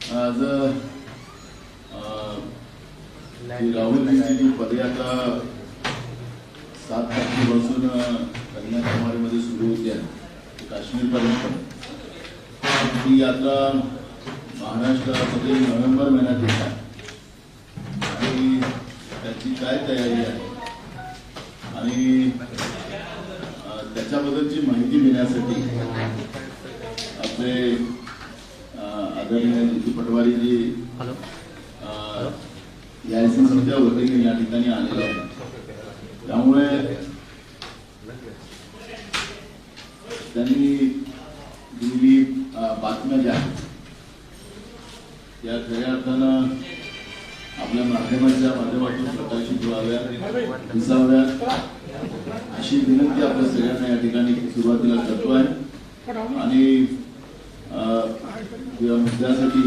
आज राहुलजींची जी पदयात्रा 7 तारखेपासून कन्याकुमारीमध्ये सुरू होती आहे काश्मीरपर्यंत, ही यात्रा महाराष्ट्रामध्ये नोव्हेंबर महिन्यात येत आहे आणि त्याची काय तयारी आहे आणि त्याच्याबद्दलची माहिती देण्यासाठी आपले आदरणीय जितू पटवारी जी यासीसीच्या वतीने या ठिकाणी आलेले आहेत। त्यामुळे त्यांनी दिलेली बातम्या ज्या आहेत त्या खऱ्या अर्थानं आपल्या माध्यमाच्या माध्यमातून प्रकाशित व्हाव्यात, दिसाव्यात अशी विनंती आपल्या सगळ्यांना या ठिकाणी सुरुवातीला करतो आहे। आणि मुद्द्यासाठी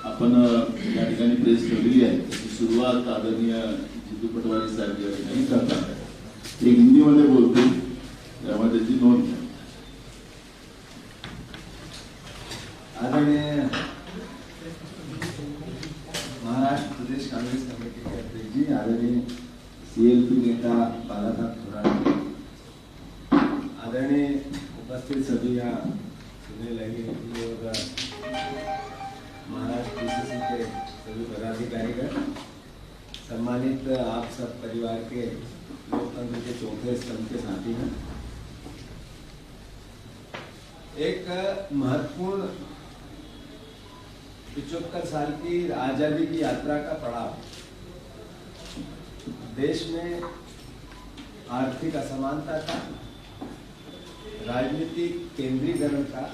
आपण या ठिकाणी प्रेस ठेवलेली आहे, त्याची सुरुवात आदरणीय जितू पटवारी साहेब या ठिकाणी करतात। ते हिंदीमध्ये बोलतील, त्यामुळे त्याची नोंद घ्या। आदरणीय महाराष्ट्र प्रदेश कांग्रेस कमेटी के अध्यक्ष जी, आदरणीय CLP नेता बालासाहब थोराट, आदरणीय उपस्थित सभी यहाँ सुनने लगे और महाराष्ट्र PCC के सभी पदाधिकारीगण, सम्मानित आप सब परिवार के लोकतंत्र के चौथे स्तंभ के साथी हैं। एक महत्वपूर्ण 75 साल की आजादी की यात्रा का पड़ाव देश में आर्थिक असमानता का, राजनीतिक केंद्रीकरण का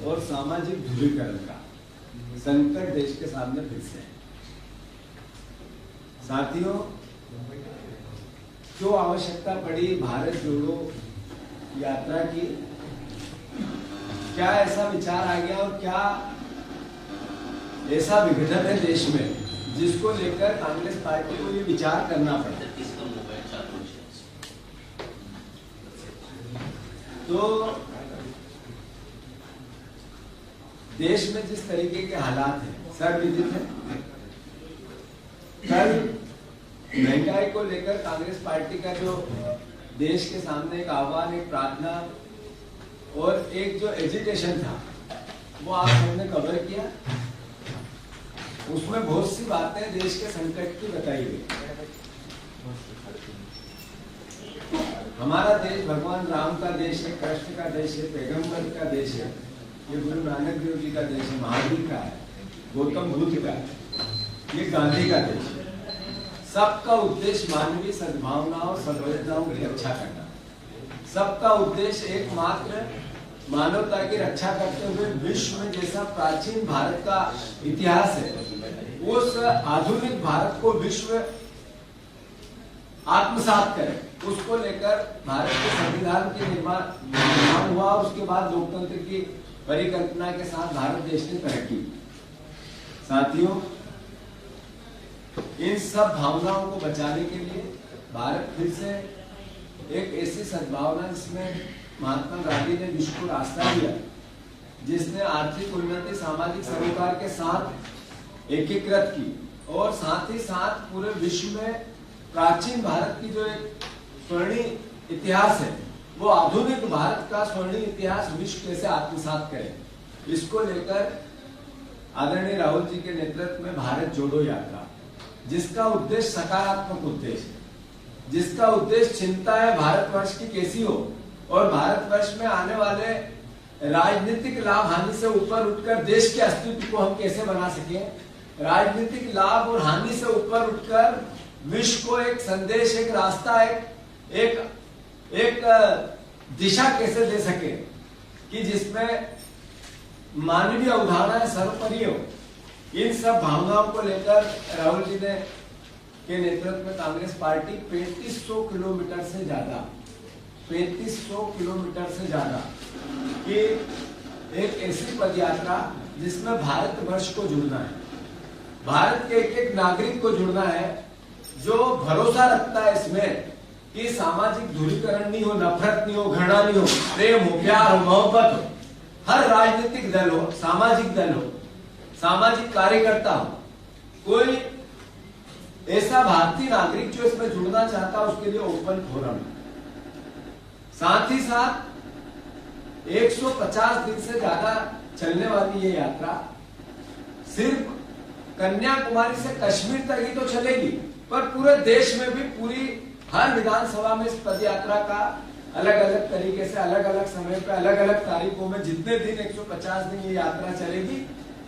और सामाजिक ध्रुवीकरण का संकट देश के सामने फिर से है। साथियों, क्यों आवश्यकता पड़ी भारत जोड़ो यात्रा की? क्या ऐसा विचार आ गया और क्या ऐसा विघटन है देश में जिसको लेकर कांग्रेस पार्टी को ये विचार करना पड़ा? तो देश में जिस तरीके के हालात हैं सर्वविदित है। कल महंगाई को लेकर कांग्रेस पार्टी का जो देश के सामने एक आह्वान, एक प्रार्थना और एक जो एजिटेशन था वो आप सबने कवर किया। उसमें बहुत सी बातें देश के संकट की बताई गई। हमारा देश भगवान राम का देश है, कृष्ण का देश है, पैगंबर का देश है, ये गुरु नानक देव जी का देश है, महावीर का है, गौतम बुद्ध का है, ये गांधी का देश है। सबका उद्देश्य मानवीय सद्भावना और सद्भावनाओं की रक्षा करना। सबका उद्देश्य एकमात्र मानवता की रक्षा करते हुए विश्व में जैसा प्राचीन भारत का इतिहास है, उस आधुनिक भारत को विश्व आत्मसात करे, उसको लेकर भारत के संविधान के निर्माण हुआ। उसके बाद लोकतंत्र की परिकल्पना के साथ भारत देश ने तरक्की। साथियों, इन सब भावनाओं को बचाने के लिए भारत फिर से एक ऐसी सद्भावना जिसमें महात्मा गांधी ने विश्व को रास्ता दिया, जिसने आर्थिक उन्नति, सामाजिक सरोकार के साथ एकीकृत की और साथ ही साथ पूरे विश्व में प्राचीन भारत की जो एक स्वर्णिम इतिहास है, वो आधुनिक भारत का स्वर्णिम इतिहास विश्व कैसे आत्मसात करे, इसको लेकर आदरणीय राहुल जी के नेतृत्व में भारत जोड़ो यात्रा, जिसका उद्देश्य सकारात्मक उद्देश्य है, जिसका उद्देश्य चिंता है भारतवर्ष की कैसी हो और भारतवर्ष में आने वाले राजनीतिक लाभ हानि से ऊपर उठकर देश के अस्तित्व को हम कैसे बना सके, राजनीतिक लाभ और हानि से ऊपर उठकर विश्व को एक संदेश, एक रास्ता, एक दिशा कैसे दे सके कि जिसमें मानवीय अवधारणाएं सर्वोपरि हो। इन सब भावनाओं को लेकर राहुल जी ने के नेतृत्व में कांग्रेस पार्टी 3500 किलोमीटर से ज्यादा, 3500 किलोमीटर से ज्यादा की एक ऐसी पदयात्रा जिसमें भारतवर्ष को जुड़ना है, भारत के एक एक नागरिक को जुड़ना है, जो भरोसा रखता है इसमें कि सामाजिक ध्रुवीकरण नहीं हो, नफरत नहीं हो, घृणा नहीं हो, प्रेम हो, प्यार हो, मोहब्बत हो, हर राजनीतिक दल हो, सामाजिक दल हो, सामाजिक कार्यकर्ता हो, कोई ऐसा भारतीय नागरिक जो इसमें जुड़ना चाहता है उसके लिए ओपन फोरम है। साथ ही साथ 150 दिन से ज्यादा चलने वाली ये यात्रा सिर्फ कन्याकुमारी से कश्मीर तक ही तो चलेगी, पर पूरे देश में भी पूरी हर विधानसभा में इस पद यात्रा का अलग अलग तरीके से अलग अलग समय पे अलग अलग तारीखों में जितने दिन 150 दिन ये यात्रा चलेगी,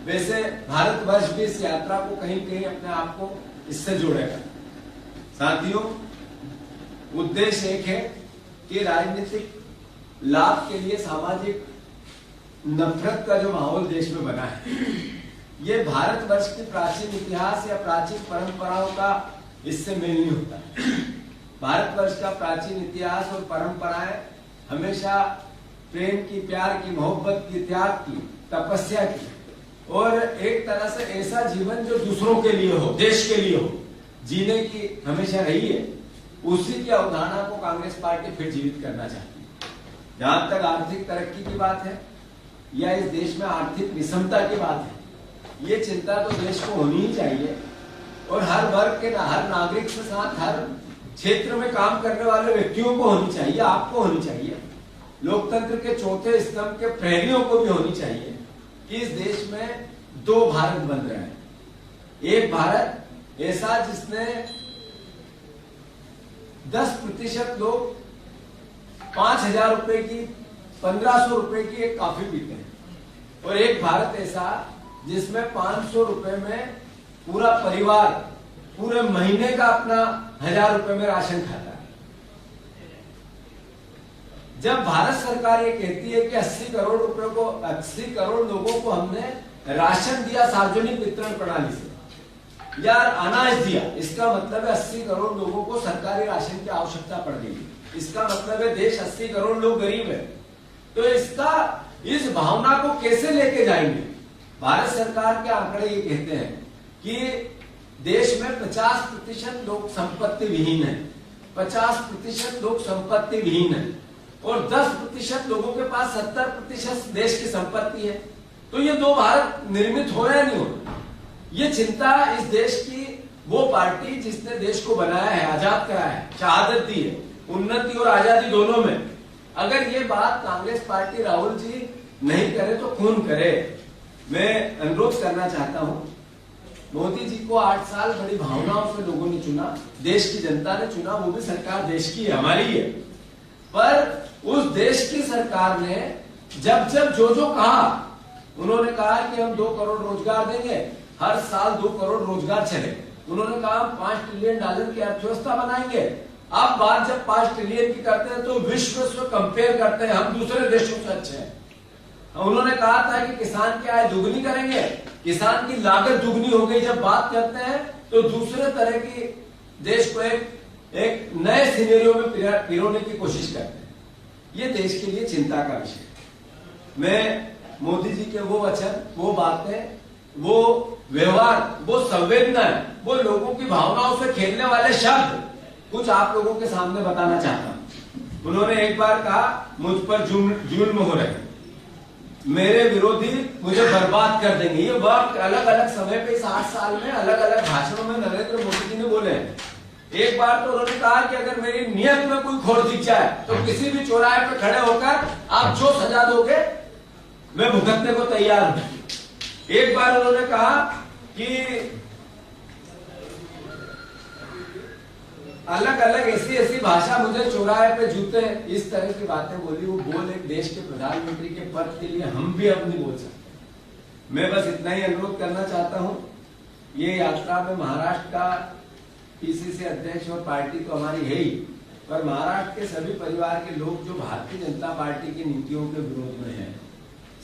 वैसे भारतवर्ष भी इस यात्रा को कहीं कहीं अपने आप को इससे जोड़ेगा। साथियों, उद्देश्य एक है कि राजनीतिक लाभ के लिए सामाजिक नफरत का जो माहौल देश में बना है, ये भारतवर्ष की प्राचीन इतिहास या प्राचीन परंपराओं का इससे मेल नहीं होता है। भारतवर्ष का प्राचीन इतिहास और परंपराएं हमेशा प्रेम की, प्यार की, मोहब्बत की, त्याग की, तपस्या की और एक तरह से ऐसा जीवन जो दूसरों के लिए हो, देश के लिए हो, जीने की हमेशा रही है। उसी की अवधारणा को कांग्रेस पार्टी फिर जीवित करना चाहती है। जहां तक आर्थिक तरक्की की बात है या इस देश में आर्थिक विषमता की बात है, ये चिंता तो देश को होनी ही चाहिए और हर वर्ग के, हर नागरिक के साथ हर क्षेत्र में काम करने वाले व्यक्तियों को होनी चाहिए, आपको होनी चाहिए, लोकतंत्र के चौथे स्तंभ के प्रहरियों को भी होनी चाहिए कि इस देश में दो भारत बन रहे हैं। एक भारत ऐसा जिसने 10% लोग 5,000 रुपए की, 1,500 रुपए की एक कॉफी पीते हैं, और एक भारत ऐसा जिसमें 500 रुपए में पूरा परिवार पूरे महीने का अपना 1,000 रुपए में राशन खाता है। जब भारत सरकार ये कहती है कि 80 करोड़ रुपए को, 80 करोड़ लोगों को हमने राशन दिया सार्वजनिक वितरण प्रणाली से या अनाज दिया, इसका मतलब है 80 करोड़ लोगों को सरकारी राशन की आवश्यकता पड़ गई। इसका मतलब है देश 80 करोड़ लोग गरीब है। तो इस भावना को कैसे लेके जाएंगे? भारत सरकार के आंकड़े ये कहते हैं कि देश में 50% लोग संपत्ति विहीन है, 50% लोग संपत्ति विहीन है और 10% लोगों के पास 70% देश की संपत्ति है। तो ये दो भारत निर्मित हो या नहीं हो, ये चिंता इस देश की वो पार्टी जिसने देश को बनाया है, आजाद कराया है, शहादत दी है, उन्नति और आजादी दोनों में, अगर ये बात कांग्रेस पार्टी, राहुल जी नहीं करे तो कौन करे? मैं अनुरोध करना चाहता हूं, मोदी जी को 8 साल बड़ी भावनाओं से लोगों ने चुना, देश की जनता ने चुना, वो भी सरकार देश की है, हमारी है, पर उस देश की सरकार ने जब जो कहा, उन्होंने कहा कि हम 2 करोड़ रोजगार देंगे, हर साल 2 करोड़ रोजगार चले, उन्होंने कहा हम $5 ट्रिलियन की अर्थव्यवस्था बनाएंगे। अब बात जब 5 ट्रिलियन की करते हैं तो विश्व से कंपेयर करते हैं, हम दूसरे देशों से अच्छे हैं। उन्होंने कहा था कि किसान की आय दुगनी करेंगे, किसान की लागत दुगनी हो गई। जब बात करते हैं तो दूसरे तरह की देश को एक नए सिनेरियो में पिरोने की कोशिश करते हैं। ये देश के लिए चिंता का विषय है। मैं मोदी जी के वो वचन, वो बातें, वो व्यवहार, वो संवेदना, वो लोगों की भावनाओं से खेलने वाले शब्द कुछ आप लोगों के सामने बताना चाहता हूं। उन्होंने एक बार कहा मुझ पर जुल्म हो रहे, मेरे विरोधी मुझे बर्बाद कर देंगे। ये वर्ड अलग अलग समय पे इस 8 साल में अलग अलग भाषणों में नरेंद्र मोदी जी ने बोले हैं। एक बार तो उन्होंने कहा कि अगर मेरी नियत में कोई खोट दिख जाए तो किसी भी चौराहे पे खड़े होकर आप जो सजा दोगे मैं भुगतने को तैयार हूं। एक बार उन्होंने कहा कि अलग अलग ऐसी भाषा, मुझे चौराहे पे जूते, इस तरह की बातें बोली। वो बोल एक देश के प्रधानमंत्री के पद के लिए हम भी अब नहीं बोल सकते। मैं बस इतना ही अनुरोध करना चाहता हूं, ये यात्रा में महाराष्ट्र का पीसीसी अध्यक्ष और पार्टी तो हमारी है ही, पर महाराष्ट्र के सभी परिवार के लोग जो भारतीय जनता पार्टी की नीतियों के विरोध में हैं,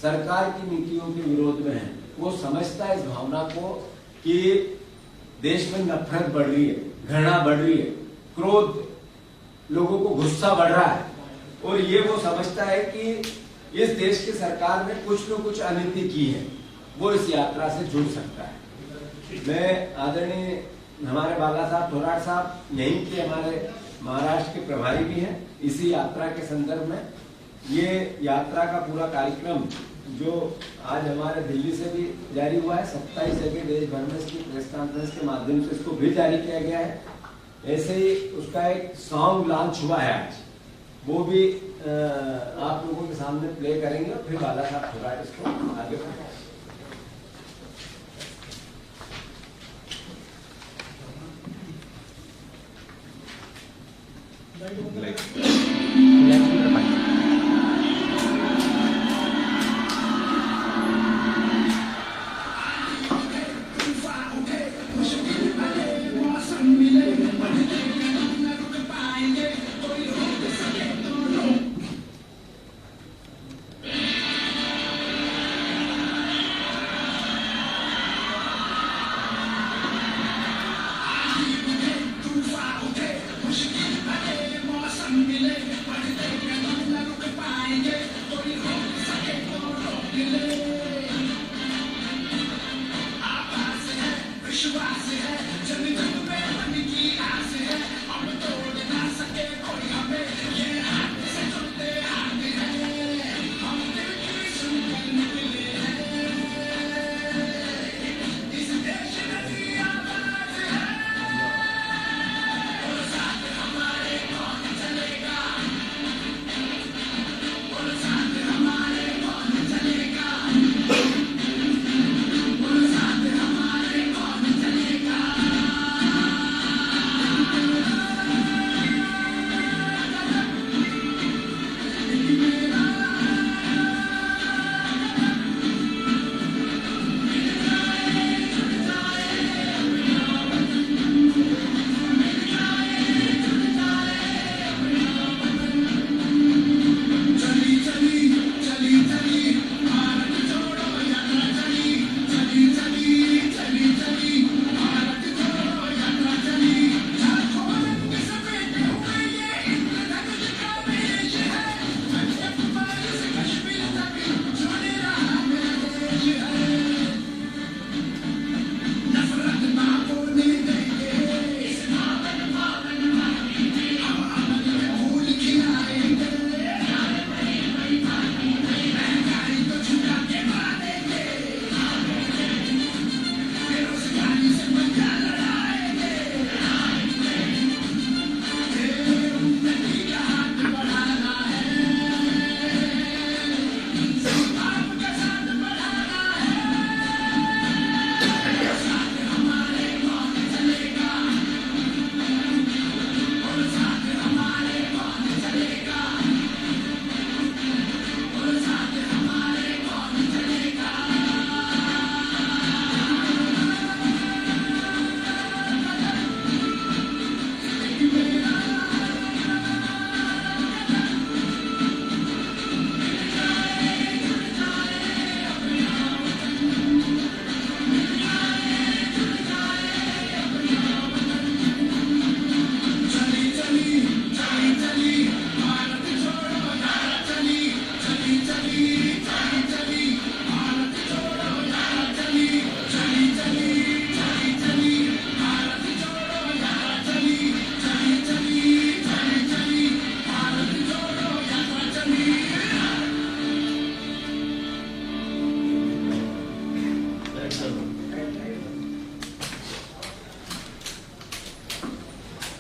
सरकार की नीतियों के विरोध में हैं, वो समझता है इस भावना को कि देश में नफरत बढ़ रही है, घृणा बढ़ रही है, क्रोध, लोगों को गुस्सा बढ़ रहा है, और ये वो समझता है कि इस देश की सरकार ने कुछ न कुछ अनीति की है, वो इस यात्रा से जुड़ सकता है। मैं आदरणीय हमारे बाला साहब थोराट साहब यहीं के हमारे महाराष्ट्र के प्रभारी भी हैं। इसी यात्रा के संदर्भ में ये यात्रा का पूरा कार्यक्रम जो आज हमारे दिल्ली से भी जारी हुआ है, 27 जगह देश भर में इसकी प्रेस कॉन्फ्रेंस के माध्यम से इसको भी जारी किया गया है। ऐसे ही उसका एक सॉन्ग लॉन्च हुआ है आज, वो भी आप लोगों के सामने प्ले करेंगे और फिर बाला साहब थोड़ा इसको आगे बढ़ाएंगे।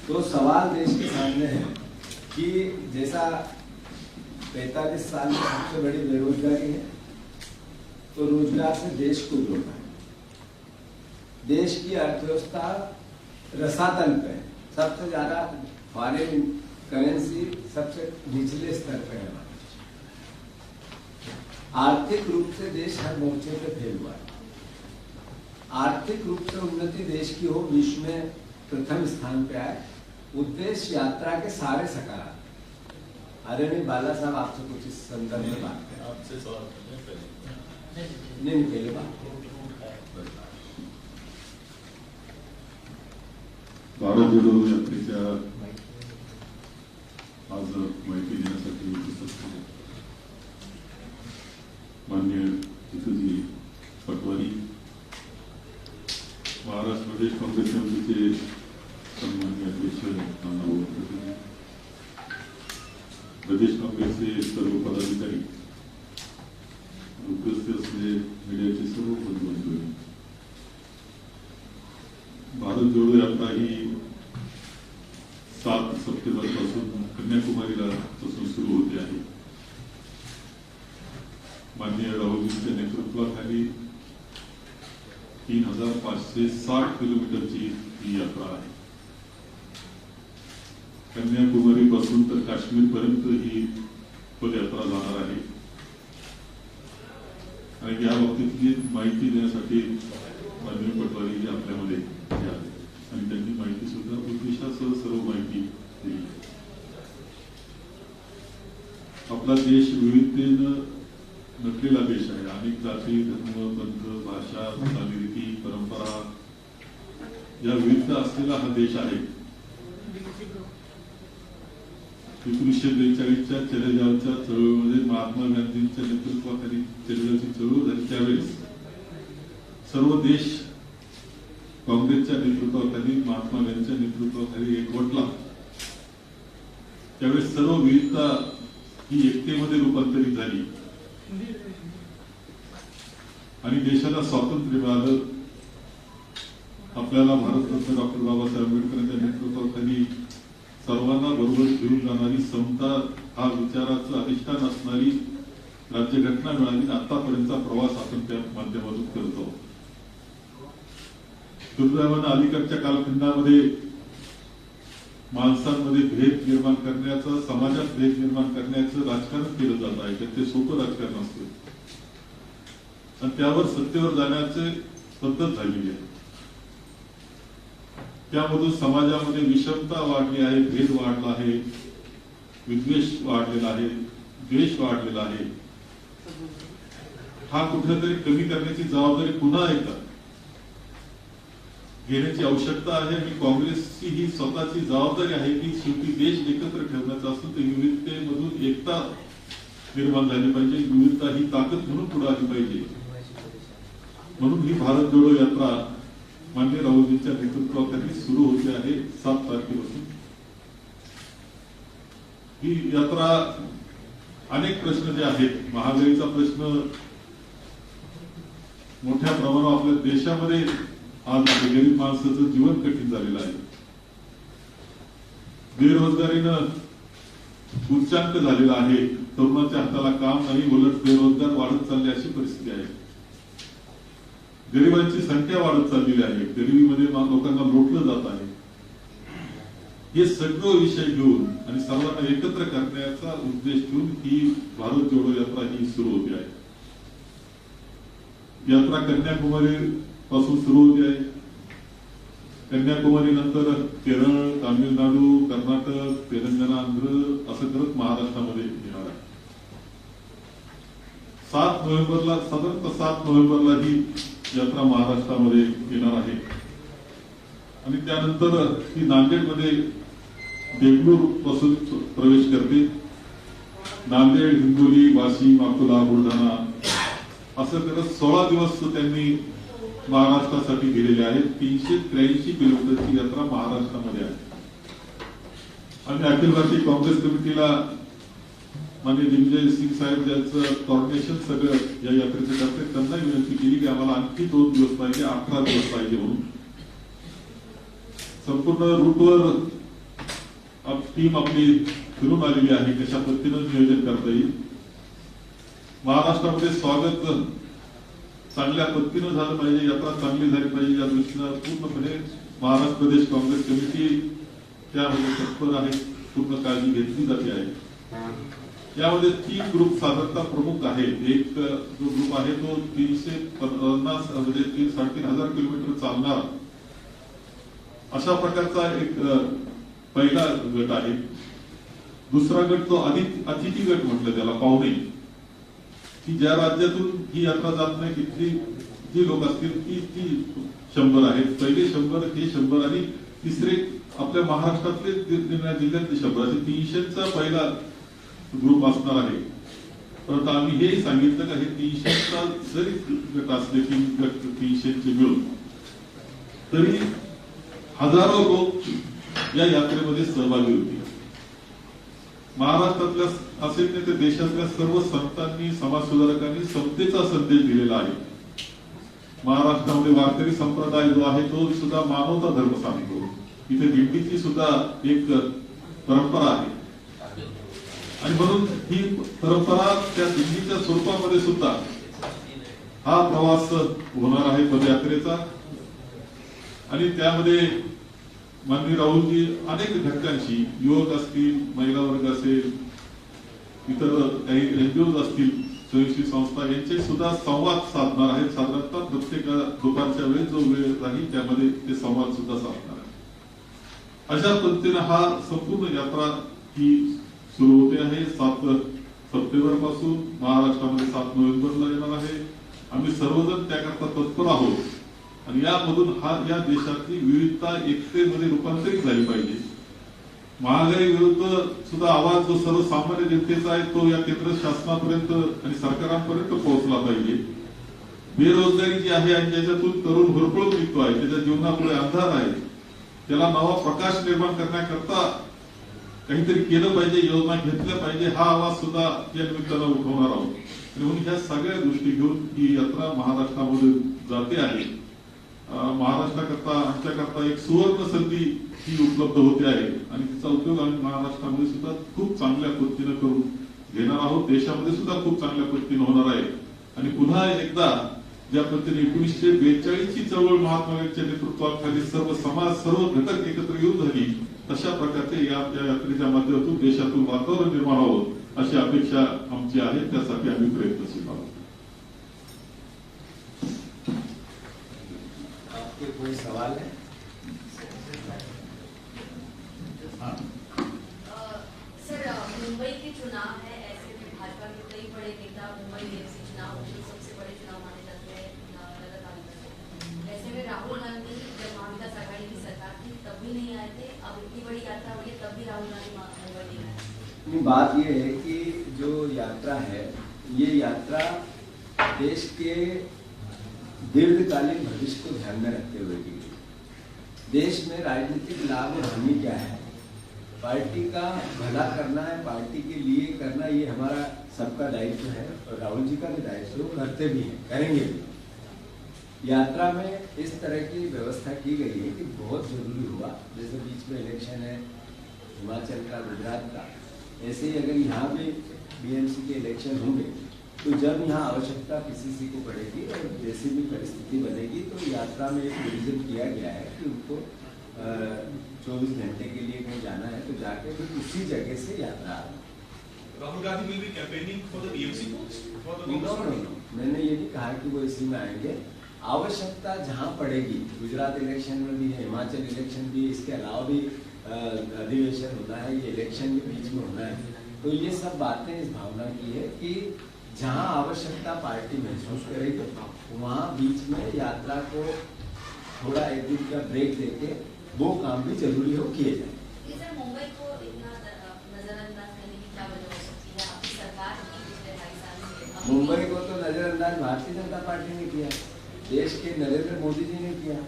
तो सवाल देश के सामने है कि जैसा 45 साल में सबसे बड़ी बेरोजगारी है, तो रोजगार से देश को जोड़ना है। देश की अर्थव्यवस्था रसातल पे है, सबसे ज्यादा फॉरेन करेंसी सबसे निचले स्तर पे है। आर्थिक रूप से देश हर मोर्चे पे फेल हुआ है। आर्थिक रूप से उन्नति देश की हो, विश्व में प्रथम स्थान पे आए, उद्देश्य यात्रा के सारे सकारात्मक। आदरणीय बाला साहब आपसे कुछ इस संदर्भ में बात करें। आपसे सवाल करने नहीं पहले बात भारत जोडो यात्रेच्या आज माहिती देण्यासाठी उपस्थित आहे माननीय तिथुजी पटवारी, महाराष्ट्र प्रदेश काँग्रेस समितीचे सन्माननीय अध्यक्ष नानाभाऊ पटोले, प्रदेश काँग्रेसचे सर्व पदाधिकारी, माझे मीडियाचे सर्व बंधू. भारत जोडो यात्रा ही 7 सप्टेंबर पासून कन्याकुमारीला सुरू होते आहे. माननीय राहुलजींच्या नेतृत्वाखाली 3560 किलोमीटरची ही यात्रा आहे. कन्याकुमारी पासून तर काश्मीर पर्यंत ही पदयात्रा जाणार आहे. आणि या बाबतीतली माहिती देण्यासाठी माननीय पटवारी आपल्यामध्ये आले आणि त्यांनी माहिती सुद्धा उद्देशासह सर्व माहिती दिली. आपला देश विविधतेनं नटलेला देश आहे. अनेक जाती, धर्म, पंथ, भाषा, चालीरीती, परंपरा या विविध असलेला हा देश आहे. 1942च्या चलेजावच्या चळवळीमध्ये महात्मा गांधींच्या नेतृत्वाखाली चलेजावची चळवळ झाली. त्यावेळेस सर्व देश काँग्रेसच्या नेतृत्वाखाली, महात्मा गांधींच्या नेतृत्वाखाली एकवटला. त्यावेळेस सर्व विविधता ही एकतेमध्ये रूपांतरित झाली आणि देशाला स्वातंत्र्य मिळालं. आपल्याला भारतरत्न डॉक्टर बाबासाहेब आंबेडकरांच्या नेतृत्वाखाली सर्वांना बरोबर घेऊन जाणारी समता हा विचाराचं अधिष्ठान असणारी राज्यघटना मिळाली. आतापर्यंतचा प्रवास आपण त्या माध्यमातून करतो. दुर्दैवानं अलीकडच्या कालखंडामध्ये माणसांमध्ये भेद निर्माण करण्याचं, समाजात भेद निर्माण करण्याचं राजकारण केलं जात आहे. ते सोपं राजकारण असतं आणि त्यावर सत्तेवर जाण्याची पद्धत झालेली आहे. त्यामधून समाजामध्ये विषमता वाढली आहे, भेद वाढला आहे, विद्वेष वाढलेला आहे, द्वेष वाढलेला आहे. हा कुठेतरी कमी करण्याची जबाबदारी पुन्हा एकदा घेण्याची आवश्यकता आहे आणि काँग्रेसची ही स्वतःची जबाबदारी आहे की शेवटी देश एकत्र ठेवण्याचा असतो तर विविधतेमधून एकता निर्माण झाली पाहिजे. विविधता ही ताकद म्हणून पुढे आली पाहिजे. म्हणून ही भारत जोडो यात्रा माननीय राहुलजींच्या नेतृत्वाखाली सुरू होते आहे 7 तारखेपासून. ही यात्रा अनेक प्रश्न जे आहेत, महागाईचा प्रश्न मोठ्या प्रमाणावर आपल्या देशामध्ये आज आहे. गरीब माणसाचं जीवन कठीण झालेलं आहे. बेरोजगारीनं उच्चांक झालेला आहे. तरुणाच्या हाताला काम नाही, उलट बेरोजगार वाढत चालले अशी परिस्थिती आहे. गरिबांची संख्या वाढत चाललेली आहे. गरिबीमध्ये लोकांना लोटलं जात आहे. हे सगळं विषय घेऊन आणि सर्वांना एकत्र करण्याचा उद्देश घेऊन ही भारत जोडो यात्रा ही सुरू होते आहे. यात्रा कन्याकुमारी पासून सुरू होते आहे. कन्याकुमारी नंतर केरळ, तामिळनाडू, कर्नाटक, तेलंगणा, आंध्र असं करत महाराष्ट्रामध्ये येणार आहे. 7 नोव्हेंबरला, साधारणतः 7 नोव्हेंबरला ही यात्रा महाराष्ट्रामध्ये येणार आहे आणि त्यानंतर ही नांदेडमध्ये देगलूर पासून प्रवेश करते. नांदेड, हिंगोली, वाशिम, अकोला, बुलढाणा असं करत 16 दिवस त्यांनी महाराष्ट्रासाठी दिलेले आहेत. 383 किलोमीटरची यात्रा महाराष्ट्रामध्ये आहे आणि अखिल भारतीय काँग्रेस कमिटीला माननीय दिग्विजय सिंग साहेब ज्यांचं कॉर्डिनेशन सगळं या यात्रेचं करते, त्यांना विनंती केली की आम्हाला आणखी 2 दिवस पाहिजे, 18 दिवस पाहिजे म्हणून. संपूर्ण रूटवर टीम आपली फिरून आलेली आहे. कशा पद्धतीनं नियोजन करता येईल. महाराष्ट्रामध्ये स्वागत चांगल्या पद्धतीनं झालं पाहिजे, यात्रा चांगली झाली पाहिजे या दृष्टीनं पूर्णपणे महाराष्ट्र प्रदेश काँग्रेस कमिटी त्यामध्ये तत्पर आहे. पूर्ण काळजी घेतली जाते आहे. यामध्ये 3 ग्रुप साधारणतः प्रमुख आहेत. एक जो ग्रुप आहे तो 350 म्हणजे 3,500 किलोमीटर चालणार अशा प्रकारचा एक पहिला गट आहे. दुसरा गट तो अतिथी गट म्हटलं त्याला, पाहुणे, की ज्या राज्यातून ही यात्रा जात नाही तिथली जी लोक असतील ती 100 आहेत. पहिले 100 हे 100 आणि तिसरे आपल्या महाराष्ट्रातले जिल्ह्यातले 100 असे 300चा पहिला ग्रुप असणार आहे. परंतु आम्ही हेही सांगितलं की हे 300चा जरी गट असले 3 गट 300चे मिळून तरी हजारो लोक या यात्रेमध्ये सहभागी होतील. महाराष्ट्रातल्या असेल नाही तर देशातल्या सर्व संतांनी समाजसुधारकांनी समतेचा संदेश दिलेला आहे. महाराष्ट्रामध्ये वारकरी संप्रदाय जो आहे तो सुद्धा मानवता धर्म सांगतो. इथे दिंडीची सुद्धा एक परंपरा आहे आणि म्हणून ही परंपरा त्या दिंडीच्या स्वरूपामध्ये सुद्धा हा प्रवास होणार आहे पदयात्रेचा. आणि त्यामध्ये माननीय राहुलजी अनेक घटकांशी, युवक असतील, महिला वर्ग असेल, इतर काही एनजीओज असतील, स्वयंसेवी संस्था यांचे सुद्धा संवाद साधणार आहेत. साधारणतः प्रत्येक दुपारच्या वेळेस जो वेळ राहील त्यामध्ये ते संवाद सुद्धा साधणार आहे. अशा पद्धतीने हा संपूर्ण यात्रा ही सुरू होते आहे. 7 सप्टेंबर पासून महाराष्ट्रामध्ये 7 नोव्हेंबरला येणार आहे. आम्ही सर्वजण त्याकरता तत्पर आहोत आणि यामधून या देशातली विविधता एकतेमध्ये रूपांतरित झाली पाहिजे. महागाई विरुद्ध सुद्धा आवाज जो सर्वसामान्य जनतेचा आहे तो या केंद्र शासनापर्यंत आणि सरकारांपर्यंत पोहोचला पाहिजे. बेरोजगारी जी आहे आणि ज्याच्यातून तरुण भरपूर निघतो आहे, त्याच्या जीवनापुढे अंधार आहे, त्याला नवा प्रकाश निर्माण करण्याकरता काहीतरी केलं पाहिजे, योजना घेतल्या पाहिजे, हा आवाज सुद्धा या निमित्तानं उठवणार आहोत. म्हणून ह्या सगळ्या गोष्टी घेऊन ही यात्रा महाराष्ट्रामध्ये जाते आहे. महाराष्ट्राकरता आमच्याकरता एक सुवर्ण संधी ही उपलब्ध होते आहे आणि तिचा उपयोग आम्ही महाराष्ट्रामध्ये सुद्धा खूप चांगल्या पद्धतीने करून घेणार आहोत. देशामध्ये सुद्धा खूप चांगल्या पद्धतीने होणार आहे. आणि पुन्हा एकदा ज्या पद्धतीने 1942 ची चळवळ महात्मा गांधींच्या नेतृत्वाखाली सर्व समाज, सर्व घटक एकत्र येऊन झाली, तशा प्रकारचे या यात्रेच्या माध्यमातून देशातून वातावरण निर्माण व्हावं अशी अपेक्षा आमची आहे. त्यासाठी आम्ही प्रयत्नशील आहोत. कोई सवाल है? सर, मुंबई के चुनाव है, ऐसे में भाजपा के कई बड़े नेता मुंबई से चुनाव सबसे बड़े चुनाव माने जाते हैं लगातार। ऐसे में राहुल गांधी जब महाविकास आघाड़ी की सरकार थी तब भी नहीं आए थे, अब इतनी बड़ी यात्रा हुई है तब भी राहुल गांधी मुंबई नहीं आए। बात ये है कि जो यात्रा है ये यात्रा देश के दीर्घकालीन भविष्य को ध्यान में रखते हुए की गई। देश में राजनीतिक लाभ और हानि क्या है, पार्टी का भला करना है, पार्टी के लिए करना, ये हमारा सबका दायित्व है और राहुल जी का भी दायित्व, वो करते भी हैं, करेंगे भी। यात्रा में इस तरह की व्यवस्था की गई है कि बहुत जरूरी हुआ, जैसे बीच में इलेक्शन है हिमाचल का, गुजरात का, ऐसे ही अगर यहाँ भी बीएमसी के इलेक्शन होंगे तो जब यहाँ आवश्यकता पीसीसी को पड़ेगी और जैसी भी परिस्थिति बनेगी तो यात्रा में एक रिविजन किया गया है कि उनको 24 घंटे के लिए कहीं जाना है तो जाके फिर उसी जगह से यात्रा। Rahul Gandhi will be campaigning for the BMC post for the No, मैंने ये नहीं कहा कि वो इसी में आएंगे। आवश्यकता जहाँ पड़ेगी, गुजरात इलेक्शन में भी है, हिमाचल इलेक्शन भी, इसके अलावा भी अधिवेशन होना है, ये इलेक्शन के बीच में होना है, तो ये सब बातें इस भावना की है कि जहाँ आवश्यकता पार्टी महसूस करेगी वहाँ बीच में यात्रा को थोड़ा एक दिन का ब्रेक देके वो काम भी जरूरी हो किए जाए। सर, मुंबई को इतना नजरअंदाज करने की क्या वजह हो सकती है? आपकी सरकार की पिछले 2.5 साल से मुंबई को तो नजरअंदाज भारतीय जनता पार्टी ने किया, देश के नरेंद्र मोदी जी ने किया,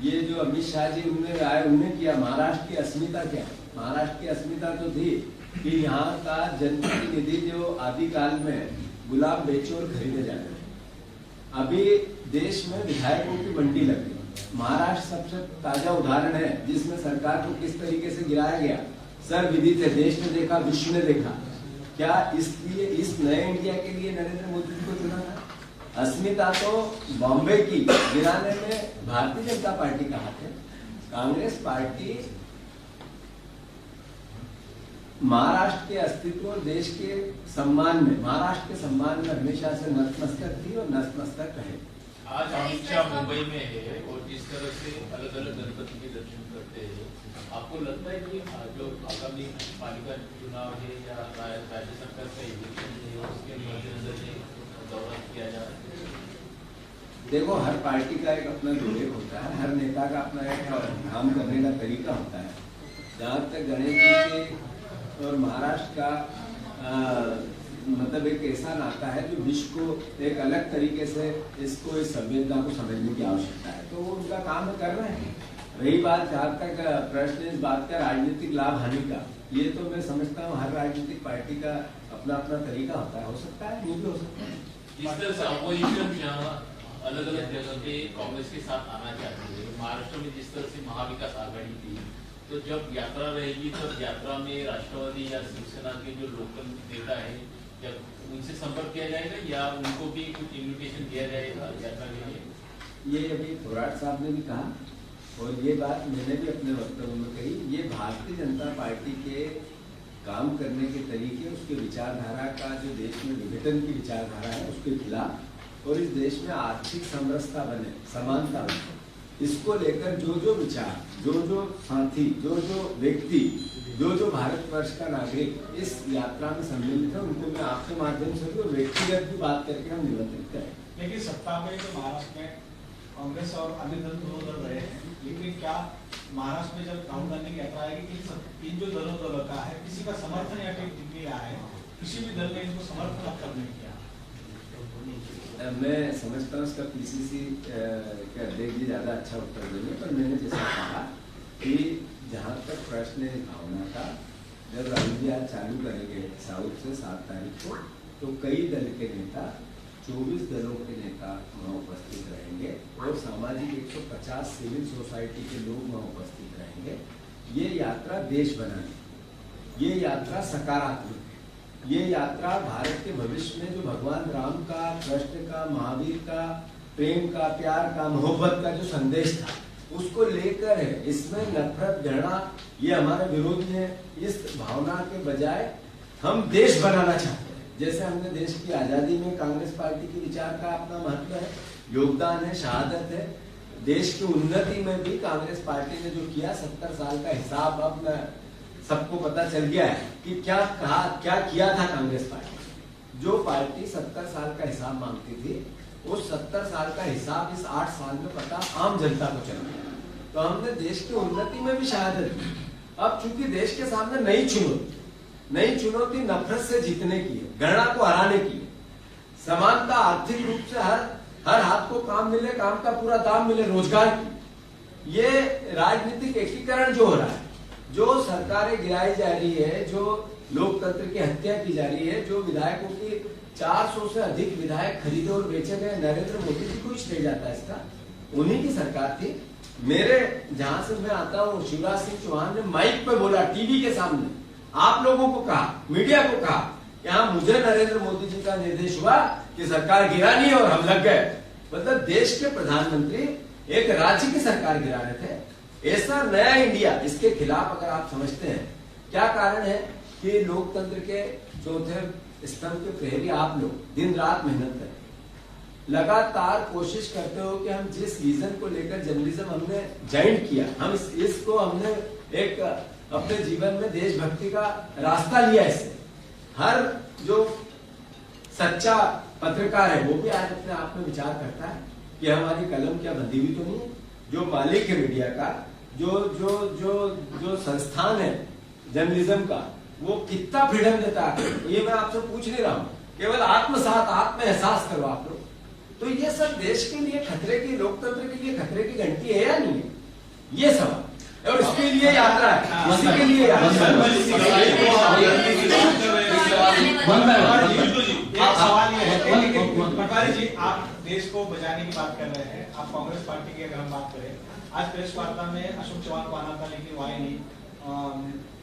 ये जो अमित शाह जी उन्हें आए उन्हें किया। महाराष्ट्र की अस्मिता क्या है? महाराष्ट्र की अस्मिता तो थी कि यहाँ का जनप्रतिनिधि जो आदिकाल में गुलाब बेचे और खरीदे जाते थे, अभी देश में विधायकों की मंडी लग गई। महाराष्ट्र सबसे ताजा उदाहरण है जिसमें सरकार को किस तरीके से गिराया गया, सर्वविदित है, देश ने देखा, विश्व ने देखा। क्या इसलिए इस नए इंडिया के लिए नरेंद्र मोदी जी को चुना था? अस्मिता तो बॉम्बे की गिराने में भारतीय जनता पार्टी का हाथ है। कांग्रेस पार्टी महाराष्ट्र के अस्तित्व और देश के सम्मान में, महाराष्ट्र के सम्मान में हमेशा से नतमस्तक थी और नतमस्तक रहे। आज अमित शाह मुंबई में है और जिस तरह से अलग अलग गणपति के दर्शन करते हैं, आपको लगता है कि जो आगामी पालिका चुनाव है या राज्य सरकार का इलेक्शन है उसके मद्देनजर ये दौरा किया जा रहा है? देखो, हर पार्टी का एक अपना विवेक होता है, हर नेता का अपना एक काम करने का तरीका होता है। जहाँ तक गणेश जी के और महाराष्ट्र का मतलब एक ऐसा नाता है जो विश्व को एक अलग तरीके से इस संवेदना को समझने की आवश्यकता है, तो वो उनका काम कर रहे हैं। रही बात जहाँ तक प्रश्न इस बात का राजनीतिक लाभ हानि का, ये तो मैं समझता हूँ हर राजनीतिक पार्टी का अपना अपना तरीका होता है, हो सकता है वो भी हो सकता है। जिस तरह से अपोजिशन यहाँ अलग अलग जगह पे कांग्रेस के साथ आना चाहती है, महाराष्ट्र में जिस तरह से महाविकास आघाड़ी थी, तो जब यात्रा रहेगी तब यात्रा में राष्ट्रवादी या शिवसेना के जो लोकल नेता है, जब उनसे संपर्क किया जाएगा या उनको भी कुछ इन्विटेशन दिया जाएगा यात्रा के लिए? ये अभी थोराट साहब ने भी कहा और ये बात मैंने भी अपने वक्तव्य में कही, ये भारतीय जनता पार्टी के काम करने के तरीके, उसके विचारधारा का जो देश में विघटन की विचारधारा है उसके खिलाफ, और इस देश में आर्थिक समरसता बने, समानता बने, इसको लेकर जो जो विचार, जो जो साथी, जो जो व्यक्ति, जो जो भारतवर्ष का नागरिक इस यात्रा में सम्मिलित है, उनको मैं आपके माध्यम से भी और व्यक्तिगत भी बात करके हम निमंत्रित करें। लेकिन सत्ता में तो महाराष्ट्र में कांग्रेस और अन्य दल दोनों दल रहे हैं, लेकिन क्या महाराष्ट्र में जब राहुल गांधी की यात्रा आएगी, इन जो दलों का है किसी का समर्थन या टिकट नहीं रहा है, किसी भी दल ने इनको समर्थन अब तक नहीं किया? मैं समझता हूँ इसका पीसीसी के अध्यक्ष जी ज्यादा अच्छा उत्तर देंगे, पर मैंने जैसा कहा कि जहाँ तक प्रश्न भावना का, जब राहुल जी आज चालू करेंगे साउथ से 7 तारीख को, तो कई दल के नेता, 24 दलों के नेता वहाँ उपस्थित रहेंगे और सामाजिक 150 सिविल सोसाइटी के लोग वहाँ उपस्थित रहेंगे। ये यात्रा देश बनाने, ये यात्रा सकारात्मक, ये यात्रा भारत के भविष्य में जो भगवान राम का, कृष्ण का, महावीर का, प्रेम का, प्यार का, मोहब्बत का जो संदेश था उसको लेकर है। इसमें नफरत, घृणा ये हमारे विरोधी है। इस भावना के बजाय हम देश बनाना चाहते हैं। जैसे हमने देश की आजादी में कांग्रेस पार्टी के विचार का अपना महत्व है, योगदान है, शहादत है। देश की उन्नति में भी कांग्रेस पार्टी ने जो किया, 70 साल का हिसाब अब सबको पता चल गया है कि क्या कहा, क्या किया था कांग्रेस पार्टी। जो पार्टी 70 साल का हिसाब मांगती थी, उस 70 साल का हिसाब इस 8 साल में पता आम जनता को चल गया। तो हमने देश की उन्नति में भी शहादत दी। अब चूंकि देश के सामने नई चुनौती नफरत से जीतने की है, घृणा को हराने की है, समानता, आर्थिक रूप से हर हाथ को काम मिले, काम का पूरा दाम मिले, रोजगार की, ये राजनीतिक एकीकरण जो हो रहा है, जो सरकारें गिराई जा रही है, जो लोकतंत्र की हत्या की जा रही है, जो विधायकों की 400 से अधिक विधायक खरीदे और बेचे गए, नरेंद्र मोदी जी को श्रेय जाता है इसका, उन्हीं की सरकार थी। मेरे जहां से मैं आता हूँ, शिवराज सिंह चौहान ने माइक पे बोला, टीवी के सामने आप लोगों को कहा, मीडिया को कहा, यहाँ मुझे नरेंद्र मोदी जी का निर्देश हुआ कि सरकार गिरानी और हम लग गए। मतलब देश के प्रधानमंत्री एक राज्य की सरकार गिरा रहे थे। ऐसा नया इंडिया, इसके खिलाफ अगर आप समझते हैं, क्या कारण है कि लोकतंत्र के चौथे स्तंभ के प्रहरी आप लोग दिन रात मेहनत करें, लगातार कोशिश करते हो कि हम जिस विजन को लेकर जर्नलिज्म हमने ज्वाइन किया, हम इसको हमने एक अपने जीवन में देशभक्ति का रास्ता लिया। इससे हर जो सच्चा पत्रकार है वो भी आज अपने आप में विचार करता है कि हमारी कलम क्या बंधी हुई तो नहीं है। जो मालिक है मीडिया का, जो संस्थान है जर्नलिज्म का, वो कितना फ्रीडम देता है, ये मैं आपसे पूछ नहीं रहा हूँ, केवल आत्मसात, आत्म एहसास करो आप लोग। तो ये सब देश के लिए खतरे की, लोकतंत्र के लिए खतरे की घंटी है या नहीं है, ये सवाल, और इसके लिए यात्रा है, इसी के लिए सवाल ये है, पटवारी जी आप देश को बचाने की बात कर रहे हैं, आप कांग्रेस पार्टी की अगर हम बात करें, आज प्रेस वार्ता में अशोक चौहान को आना था लेकिन वो आए नहीं।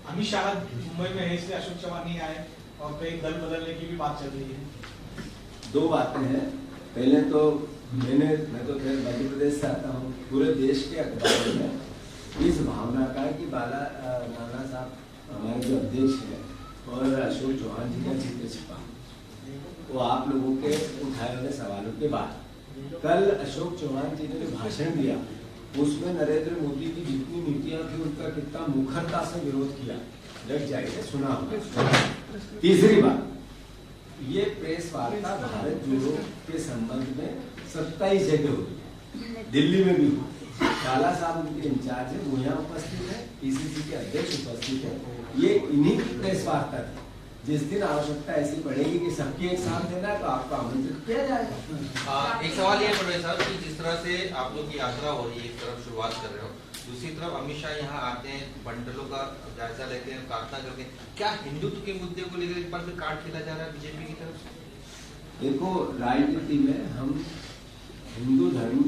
अमित शाह मुंबई में है इसलिए अशोक चौहान नहीं आए, और कई दल बदलने की भी बात चल रही है। दो बातें हैं। पहले तो मैं तो मध्य प्रदेश से आता हूँ, पूरे देश के अखबारों में इस भावना का कि नाना साहब हमारे जो अध्यक्ष है और अशोक चौहान जी का चित्र छिपा, वो आप लोगों के उठाए हुए सवालों के बाद कल अशोक चौहान जी ने जो भाषण दिया उसमें नरेंद्र मोदी की जितनी नीतियां थी उनका कितना मुखरता से विरोध किया, लग जाएगा, सुना होगा। तीसरी बात, ये प्रेस वार्ता भारत जोड़ो के संबंध में 27 जगह हुई, दिल्ली में भी हुई। काला साहब उनके इंचार्ज है, वो यहाँ उपस्थित है, पीसीसी के अध्यक्ष उपस्थित है। ये इन्हीं की प्रेस वार्ता थी। जिस दिन आवश्यकता ऐसी पड़ेगी कि सबकी एक साथ देना है तो आपको आमंत्रित किया जाएगा। एक सवाल ये पड़ रहा है साहब कि जिस तरह से आप लोग की यात्रा हो रही है, एक तरफ शुरुआत कर रहे हो, दूसरी तरफ अमित शाह यहाँ आते हैं, बंडलों का जायजा लेते हैं, प्रार्थना करते हैं, क्या हिंदुत्व के मुद्दे को लेकर एक बार फिर कार्ड खेला जा रहा है बीजेपी की तरफ से? देखो, राजनीति में हम हिंदू धर्म,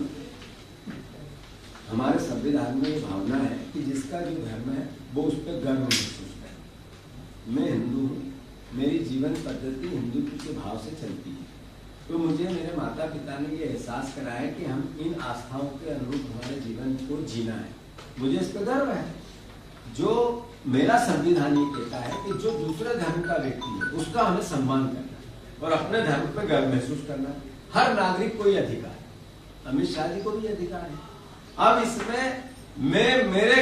हमारे संविधान में ये भावना है कि जिसका जो धर्म है वो उस पर गर्व महसूस करे। मैं हिंदू हूँ, मेरी जीवन पद्धति हिंदुत्व के भाव से चलती है, तो मुझे मेरे माता पिता ने ये एहसास कराया कि हम इन आस्थाओं के अनुरूप हमारे जीवन को जीना है। मुझे इस पर गर्व है। जो मेरा संविधान ये कहता है कि जो दूसरे धर्म का व्यक्ति है उसका हमें सम्मान करना और अपने धर्म पर गर्व महसूस करना। हर नागरिक को ये अधिकार है, अमित शाह जी को भी अधिकार है। अब इसमें मैं मेरे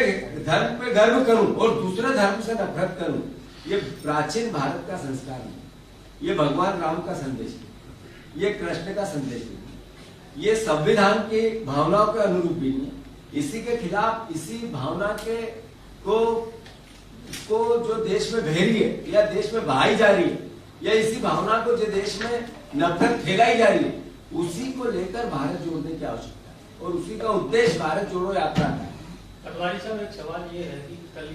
धर्म पे गर्व करूं और दूसरे धर्म से नफरत करूं, ये प्राचीन भारत का संस्कार नहीं, ये भगवान राम का संदेश नहीं, ये कृष्ण का संदेश नहीं, ये संविधान की भावनाओं के अनुरूप भी नहीं। इसी के खिलाफ, इसी भावना के को जो देश में बहरी है या देश में बहाई जा रही है, या इसी भावना को जो देश में नफरत फैलाई जा रही है, उसी को लेकर भारत जोड़ने की आवश्यकता है और उसी का उद्देश्य भारत जोड़ो यात्रा का है। पटवारी साहब, एक सवाल ये है कि कल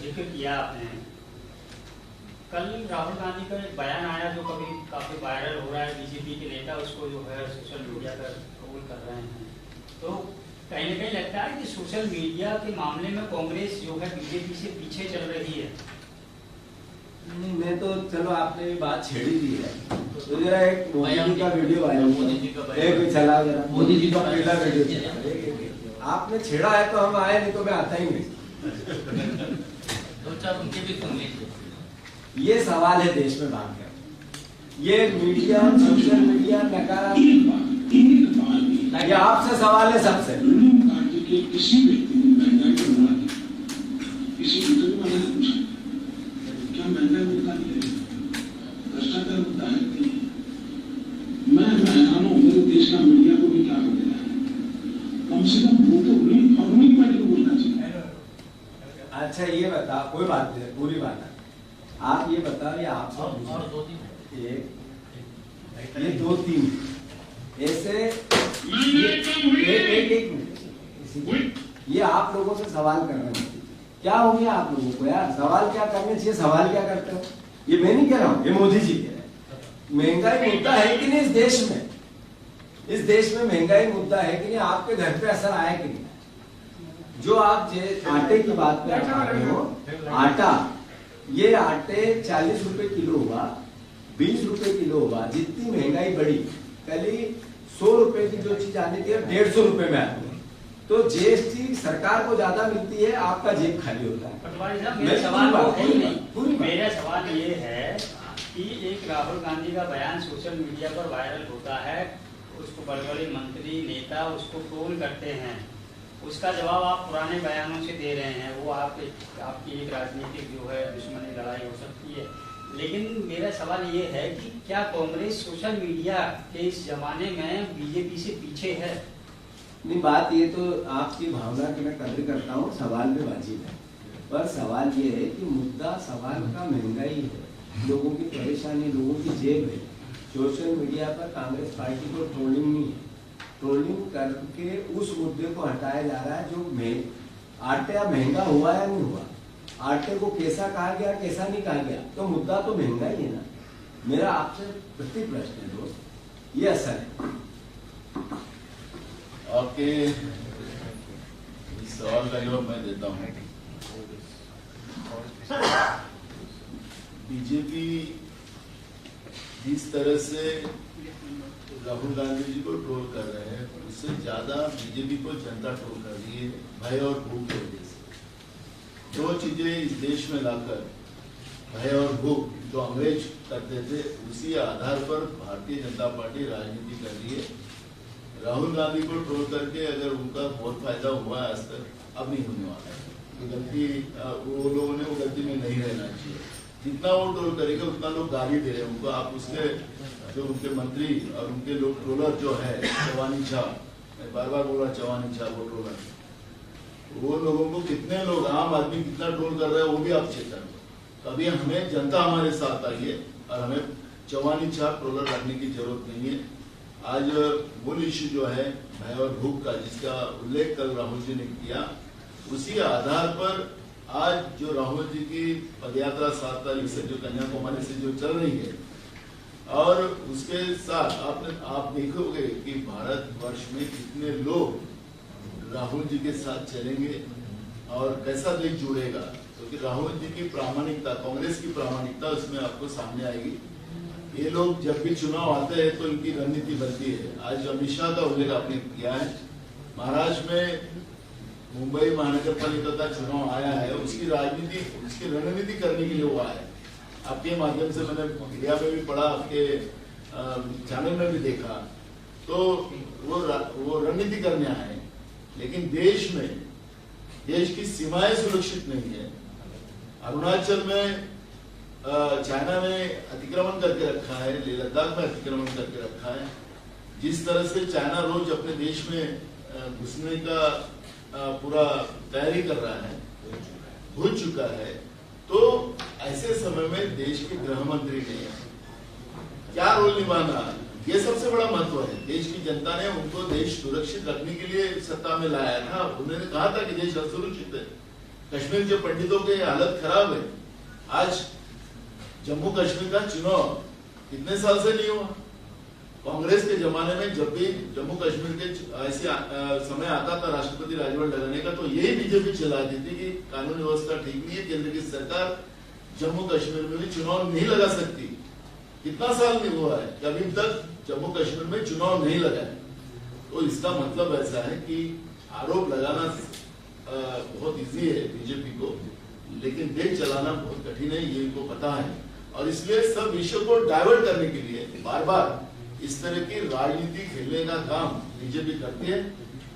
जिक्र किया आपने, कल राहुल गांधी का एक बयान आया जो कभी काफी वायरल हो रहा है, बीजेपी के नेता उसको जो है सोशल मीडिया पर कबूल कर रहे हैं, तो कहीं न कहीं लगता है कि सोशल मीडिया के मामले में कांग्रेस जो है बीजेपी से पीछे चल रही है। नहीं, मैं तो चलो आपने ये बात छेड़ी दी है, तो जरा एक मोदी जी का वीडियो आया, मोदी जी का एक चला, जरा मोदी जी का पहला वीडियो आपने छेड़ा है तो हम आए, नहीं तो मैं आता ही नहीं। दो चार उनके भी सुन लीजिए। ये सवाल है देश में भाग कर, ये मीडिया, सोशल मीडिया नकारात्मक, ये आपसे सवाल है सबसे। किसी व्यक्ति ने महंगाई को बढ़ा दी, किसी उद्योग वाले ने पूछा क्या महंगाई मुद्दा नहीं है, भ्रष्टाचार मुद्दा है नहीं? मैं हैरान हूं, मेरे देश का मीडिया को भी क्या हो गया है, कम से कम वो तो रुलिंग पार्टी को बोलना चाहिए। अच्छा ये बता, कोई बात नहीं, पूरी बात है, आप ये बताओ, ये आप और दो तीन ये दो तीन ऐसे एक ये आप लोगों से सवाल करना चाहिए। क्या हो गया आप लोगों को यार, सवाल क्या करने चाहिए, सवाल क्या करते हो? ये मैं नहीं कह रहा हूँ, ये मोदी जी कह रहे हैं। महंगाई मुद्दा है कि नहीं इस देश में? इस देश में महंगाई मुद्दा है कि नहीं? आपके घर पे असर आया कि नहीं? जो आप आटे की बात कर रहे हो, आटा, ये आटे 40 रुपए किलो हुआ, 20 रुपए किलो हुआ, जितनी महंगाई बढ़ी, कल ही 100 रुपए की जो चीज आनी थी 150 रुपए में आती है, तो जीएसटी सरकार को ज्यादा मिलती है, आपका जेब खाली होता है। पटवारी साहब, मेरा सवाल ये है कि एक राहुल गांधी का बयान सोशल मीडिया पर वायरल होता है, उसको बड़े बड़े मंत्री नेता उसको ट्रोल करते हैं, उसका जवाब आप पुराने बयानों से दे रहे हैं, वो आपकी एक राजनीतिक जो है दुश्मनी लड़ाई हो सकती है, लेकिन मेरा सवाल ये है कि क्या कांग्रेस सोशल मीडिया के इस जमाने में बीजेपी से पीछे है? नहीं, बात ये तो आपकी भावना की मैं कदर करता हूँ, सवाल में वाजिब है, पर सवाल ये है कि मुद्दा सवाल का महंगाई है, लोगों की परेशानी, लोगों की जेब है। सोशल मीडिया पर कांग्रेस पार्टी को ट्रोलिंग नहीं है, ट्रोलिंग करके उस मुद्दे को हटाया जा रहा है जो आटा महंगा हुआ या नहीं हुआ, आटे को कैसा कहा गया कैसा नहीं कहा गया, तो मुद्दा तो महंगा ही है ना। मेरा आपसे प्रति प्रश्न है दोस्त, ये असर है आपके इस सवाल का जवाब मैं देता हूँ। बीजेपी जिस तरह से राहुल गांधी जी को ट्रोल कर रहे हैं, उससे ज्यादा बीजेपी को जनता ट्रोल कर रही है, भय और भूख की वजह से। दो चीजें इस देश में लाकर, भय और भूख, जो अंग्रेज करते थे, उसी आधार पर भारतीय जनता पार्टी राजनीति कर रही है। राहुल गांधी को ट्रोल करके अगर उनका बहुत फायदा हुआ है आज तक, अब नहीं होने वाला है। तो गलती वो लोगों ने वो गलती में नहीं रहना चाहिए। जितना वो ट्रोल करेगा उतना लोग गाली दे रहे हैं उनको। आप उसके जो उनके मंत्री और उनके लोग ट्रोलर जो है, चवानी शाह, मैं बार बार बोला चवानी शाह, वो ट्रोलर, वो लोगों को कितने लोग, आम आदमी कितना ट्रोल कर रहे हैं वो भी आप चेक करें। तो अभी हमें जनता हमारे साथ आई है और हमें चौवानी छाप रोलर रखने की जरूरत नहीं है। आज मूल इश्यू जो है भय और भूख का, जिसका उल्लेख कल राहुल जी ने किया, उसी आधार पर आज जो राहुल जी की पदयात्रा 7 तारीख से जो कन्याकुमारी से जो चल रही है, और उसके साथ आप देखोगे कि भारतवर्ष में कितने लोग राहुल जी के साथ चलेंगे और कैसा देश जुड़ेगा, क्योंकि राहुल जी की प्रामाणिकता, कांग्रेस की प्रामाणिकता उसमें आपको सामने आएगी। ये लोग जब भी चुनाव आते हैं तो इनकी रणनीति बनती है। आज अमित शाह का उल्लेख आपने किया है, महाराष्ट्र में मुंबई महानगर पालिका का चुनाव आया है, उसकी राजनीति, उसकी रणनीति करने के लिए वो आया। आपके माध्यम से मैंने मीडिया में भी पढ़ा, आपके चैनल में भी देखा, तो वो रणनीति करने आए। लेकिन देश में, देश की सीमाएं सुरक्षित नहीं है। अरुणाचल में चाइना ने अतिक्रमण करके रखा है, लेह लद्दाख में अतिक्रमण करके रखा है। जिस तरह से चाइना रोज अपने देश में घुसने का पूरा तैयारी कर रहा है, घुस चुका है, तो ऐसे समय में देश के गृह मंत्री ने क्या रोल निभाना, ये सबसे बड़ा महत्व है। देश की जनता ने उनको देश सुरक्षित रखने के लिए सत्ता में लाया था। उन्होंने कहा था कि देश असुरक्षित है, कश्मीर के पंडितों की हालत खराब है। आज जम्मू कश्मीर का चुनाव कितने साल से नहीं हुआ। कांग्रेस के जमाने में जब भी जम्मू कश्मीर के ऐसे समय आता था राष्ट्रपति राजवट लगाने का, तो यही बीजेपी चलाती थी कि कानून व्यवस्था ठीक नहीं है, केंद्र की सरकार जम्मू कश्मीर में भी चुनाव नहीं लगा सकती। कितना साल नहीं हुआ है कि अभी तक जम्मू कश्मीर में चुनाव नहीं लगा है। तो इसका मतलब ऐसा है कि आरोप लगाना बहुत इजी है बीजेपी को, लेकिन देश चलाना बहुत कठिन है, ये इनको पता है। और इसलिए सब विषयों को डाइवर्ट करने के लिए बार बार इस तरह की राजनीति खेलने का काम बीजेपी करती है।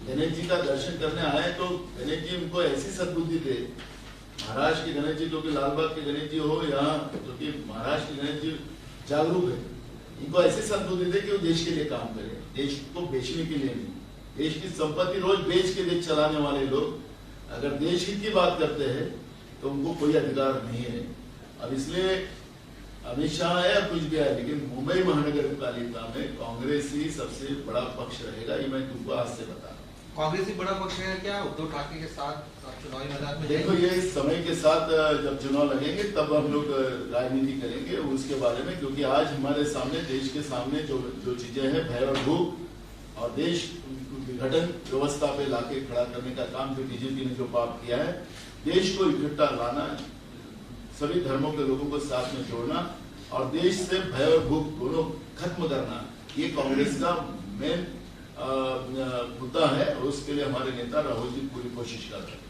गणेश जी का दर्शन करने आए तो गणेश जी उनको ऐसी सद्बुद्धि दे, महाराष्ट्र के गणेश जी, जो कि लालबाग के गणेश जी हो, यहाँ जो कि महाराष्ट्र के गणेश जी जागरूक है, इनको ऐसी सद्बुद्धि दे कि वो देश के लिए काम करे, देश को बेचने के लिए नहीं। देश की संपत्ति रोज बेच के देश चलाने वाले लोग अगर देश हित की बात करते हैं तो उनको कोई अधिकार नहीं है। अब इसलिए अमित शाह है या कुछ भी है, लेकिन मुंबई महानगर पालिका में कांग्रेस ही सबसे बड़ा पक्ष रहेगा, ये मैं तुमको आज से बता रहा हूँ। कांग्रेस ही बड़ा पक्ष है क्या उद्धव ठाकरे के साथ चुनावी मैदान में? देखो, ये समय के साथ जब चुनाव लगेंगे तब हम लोग राजनीति करेंगे उसके बारे में, क्योंकि आज हमारे सामने, देश के सामने जो चीजें हैं, भय और भूख और देश विघटन व्यवस्था पे लाके खड़ा करने का काम जो बीजेपी ने जो पाप किया है, देश को इकट्ठा लाना, सभी धर्मों के लोगों को साथ में जोड़ना और देश से भय और भूख दोनों खत्म करना, ये कांग्रेस का मेन मुद्दा है। और उसके लिए हमारे नेता राहुल जी पूरी कोशिश कर रहे हैं।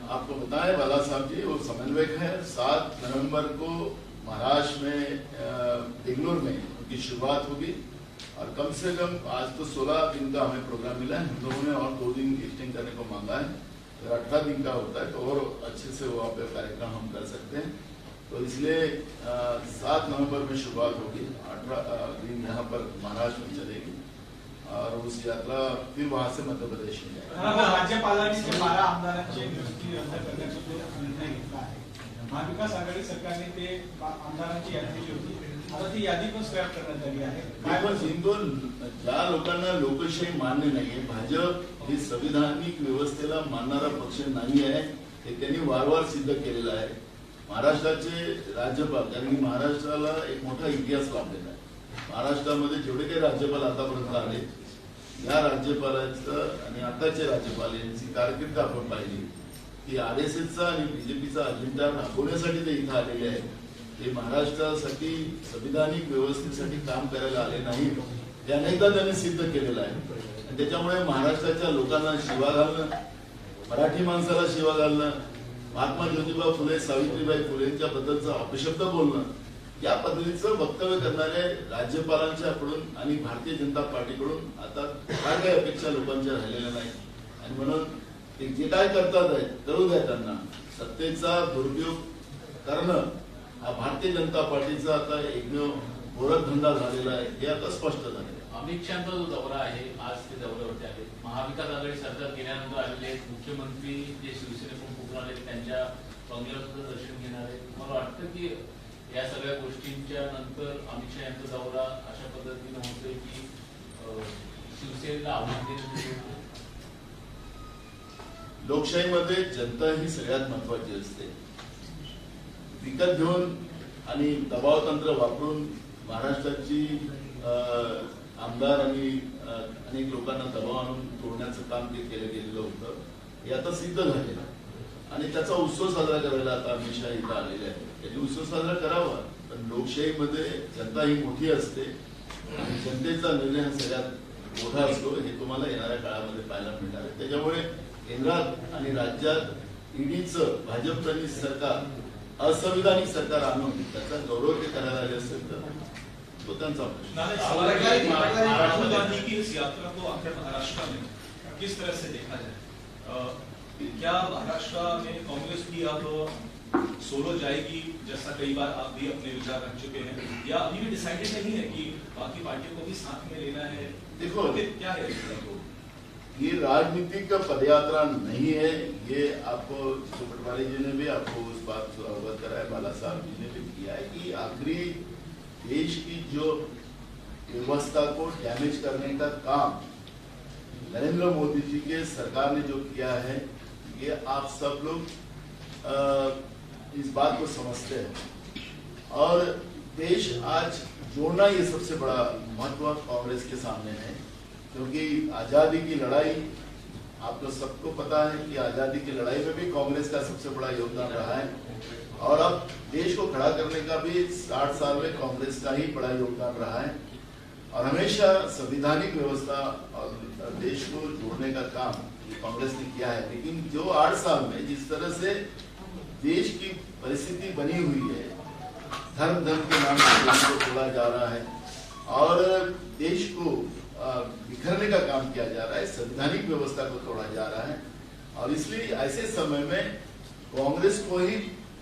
आपको बताएं बाला साहब जी, वो समन्वयक है। 7 नवंबर को महाराष्ट्र में बेंगलुरु में उनकी शुरुआत होगी और कम से कम आज तो 16 दिन का हमें प्रोग्राम मिला है, हम लोगों ने और 2 दिन एक्सटेंड करने को मांगा है। अगर 18 दिन का होता है तो और अच्छे से वहाँ पे कार्यक्रम हम कर सकते हैं। तो इसलिए 7 नवंबर में शुरुआत होगी, 18 दिन यहाँ पर महाराष्ट्र में चलेगी और उस यात्रा फिर वहाँ से मध्य प्रदेश में जाएगी। राज्यपालांनी 12 आमदारांची नियुक्ती रद्द करण्याचा निर्णय घेतला आहे। महाविकास आघाडी सरकारने ते आमदारांची यादी जी होती, आता ती यादी पण स्क्रॅप करण्यात आली आहे। ज्या लोकांना लोकशाही मान्य नाहीये, भाजप ही संविधानिक व्यवस्थेला मानणारा पक्ष नाही आहे, हे त्यांनी वारंवार सिद्ध केलेलं आहे। महाराष्ट्राचे राज्यपाल, कारण की महाराष्ट्राला एक मोठा इतिहास लाभलेला आहे। महाराष्ट्रामध्ये जेवढे काही राज्यपाल आतापर्यंत आले, या राज्यपालांचं आणि आताचे राज्यपाल यांची कारकीर्द आपण पाहिली की आरएसएसचा आणि बीजेपीचा अजेंडा राबवण्यासाठी ते इथं आलेले आहेत। ते महाराष्ट्रासाठी संविधानिक व्यवस्थेसाठी काम करायला आले नाही, हे अनेकदा त्यांनी सिद्ध केलेलं आहे। आणि त्याच्यामुळे महाराष्ट्राच्या लोकांना शिवा घालणं, मराठी माणसाला शिवा घालणं, महात्मा ज्योतिबा फुले, सावित्रीबाई फुलेंच्या बद्दलचं अपशब्द बोलणं, या पद्धतीचं वक्तव्य करणारे राज्यपालांच्याकडून आणि भारतीय जनता पार्टीकडून आता काय काही अपेक्षा लोकांच्या राहिलेल्या नाही। आणि म्हणून ते जे काय करतात आहे करू द्या त्यांना। सत्तेचा दुरुपयोग करणं हा भारतीय जनता पार्टीचा आता एकमेव गोरखधंदा झालेला आहे, हे आता स्पष्ट झाले। अमित शहाचा जो दौरा आहे आज ते दौऱ्यावरती आले. महाविकास आघाडी सरकार गेल्यानंतर आलेले मुख्यमंत्री जे शिवसेनेकडून कुठून आले त्यांच्या बंगल्यावर सुद्धा दर्शन घेणार आहे. मला वाटतं की या सगळ्या गोष्टींच्या नंतर अमित शहा यांचा दौरा अशा पद्धतीने होतोय की शिवसेनेला आव्हान देण्यात. लोकशाहीमध्ये जनता ही सगळ्यात महत्वाची असते. विकत घेऊन आणि दबाव तंत्र वापरून महाराष्ट्राची आमदार आणि अनेक लोकांना दबाव आणून तोडण्याचं काम ते केलं गेलेलं होतं. हे आता सिद्ध झालेलं आहे आणि त्याचा उत्सव साजरा करायला आता अमित शहा इथं आलेले आहेत. त्यांनी उत्सव साजरा करावा, पण लोकशाहीमध्ये जनता ही मोठी असते आणि जनतेचा निर्णय हा सगळ्यात मोठा असतो. हे तुम्हाला येणाऱ्या काळामध्ये पाहायला मिळणार आहे. त्याच्यामुळे केंद्रात आणि राज्यात ईडीचं भाजपचं सरकार असंविधानिक सरकार आणून त्याचा गौरव ते करायला आले असेल तर तो त्यांचा प्रश्न. राहुल गांधी की इस यात्रा को आखिर महाराष्ट्र में किस तरह से देखा जाए? क्या महाराष्ट्र में कांग्रेस भी अब सोलो जाएगी, जैसा कई बार आप भी अपने विचार रख चुके हैं, या अभी भी डिसाइडेड नहीं है कि बाकी पार्टियों को भी साथ में लेना है? देखो क्या है ये राजनीतिक का पदयात्रा नहीं है. ये आपको पटवारी जी ने भी आपको उस बात से अवगत कराया, बाला साहब जी ने भी किया है कि आखिरी देश की जो व्यवस्था को डैमेज करने का काम नरेंद्र मोदी जी के सरकार ने जो किया है, ये आप सब लोग इस बात को समझते हैं. और देश आज जोड़ना ये सबसे बड़ा महत्व कांग्रेस के सामने है, क्योंकि आजादी की लड़ाई आपको सबको पता है कि आजादी की लड़ाई में भी कांग्रेस का सबसे बड़ा योगदान रहा है. और अब देश को खड़ा करने का भी 60 साल में कांग्रेस का ही बड़ा योगदान रहा है. और हमेशा संवैधानिक व्यवस्था और देश को जोड़ने का काम कांग्रेस ने किया है. लेकिन जो 8 साल में जिस तरह से देश की परिस्थिति बनी हुई है, धर्म के नाम से देश को तोड़ा जा रहा है और देश को बिखरने का काम किया जा रहा है, संवैधानिक व्यवस्था को तोड़ा जा रहा है. और इसलिए ऐसे समय में कांग्रेस को ही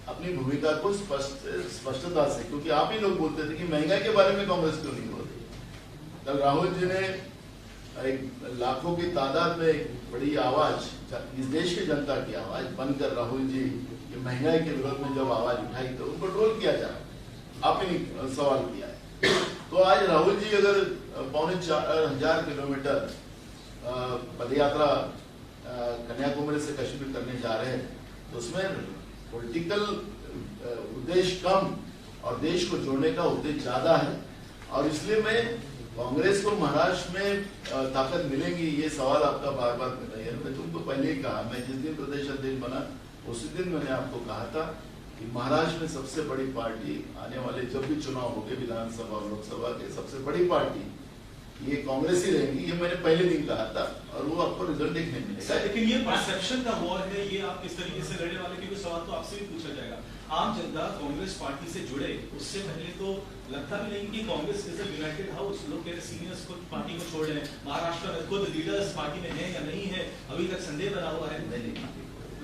अपनी भूमिका को स्पष्टता से, क्योंकि आप ही लोग बोलते थे कि महंगाई के बारे में कांग्रेस क्यों नहीं बोलती. कल राहुल जी ने एक लाखों की तादाद में एक बड़ी आवाज, इस देश की जनता की आवाज बनकर राहुल जी महंगाई के विरोध में जब आवाज उठाई तो उनको ट्रोल किया जा रहा. आप ही सवाल किया है. तो आज राहुल जी अगर 4,500 किलोमीटर पदयात्रा कन्याकुमारी से कश्मीर करने जा रहे हैं, तो उसमें पॉलिटिकल उद्देश्य कम और देश को जोड़ने का उद्देश्य ज्यादा है. और इसलिए मैं कांग्रेस को महाराष्ट्र में ताकत मिलेगी, ये सवाल आपका बार बार कर रही है. मैं तुमको पहले ही कहा, मैं जिस दिन प्रदेश अध्यक्ष बना उसी दिन मैंने आपको कहा था कि महाराष्ट्र में सबसे बड़ी पार्टी आने वाले जब भी चुनाव होंगे विधानसभा और लोकसभा के, सबसे बड़ी पार्टी ये कांग्रेस ही रहेगी. ये मैंने पहले दिन कहा था और वो आपको रिजल्ट देखने मिलेगा. लेकिन ये परसेप्शन का वॉर है, ये आप किस तरीके से लड़ने वाले, क्योंकि सवाल तो आपसे भी पूछा जाएगा. आम जनता कांग्रेस पार्टी से जुड़े उससे पहले तो लगता भी नहीं कि Congress is a United house. लोग कह रहे सीनियर्स खुद पार्टी को छोड़ रहे हैं, महाराष्ट्र में खुद लीडर्स पार्टी में है या नहीं है, अभी तक संदेह बना हुआ है.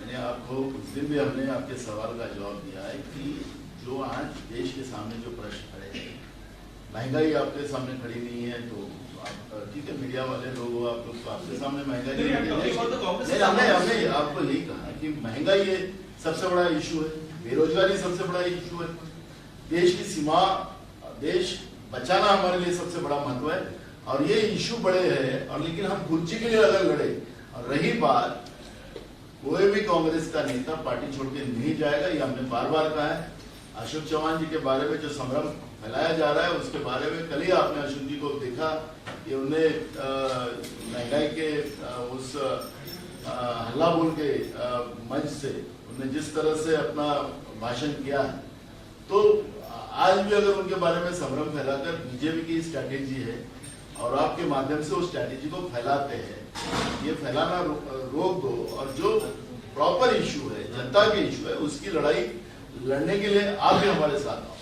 मैंने आपको उस दिन भी हमने आपके सवाल का जवाब दिया है कि जो आज देश के सामने जो प्रश्न खड़े हैं, महंगाई आपके सामने खड़ी नहीं है, तो ठीक है मीडिया वाले लोग हो, आप लोग तो आपके सामने महंगाई हमने आपको यही कहा कि महंगाई ये सबसे बड़ा इशू है, बेरोजगारी सबसे बड़ा इशू है, देश की सीमा, देश बचाना हमारे लिए सबसे बड़ा महत्व है. और ये इशू बड़े हैं. और लेकिन हम कुर्सी के लिए अगर लड़े, और रही बात कोई भी कांग्रेस का नेता पार्टी छोड़ के नहीं जाएगा, ये हमने बार बार कहा है. अशोक चौहान जी के बारे में जो संभ्रम फैलाया जा रहा है उसके बारे में कल ही आपने अशोक जी को देखा कि उन्हें महंगाई के उस हल्ला बोल के मंच से उन्हें जिस तरह से अपना भाषण किया है, तो आज भी अगर उनके बारे में संभ्रम फैलाकर बीजेपी की स्ट्रैटेजी है और आपके माध्यम से उस स्ट्रैटेजी को फैलाते हैं, ये फैलाना रोक दो. और जो प्रॉपर इशू है, जनता के इशू है, उसकी लड़ाई लड़ने के लिए आप भी हमारे साथ आओ.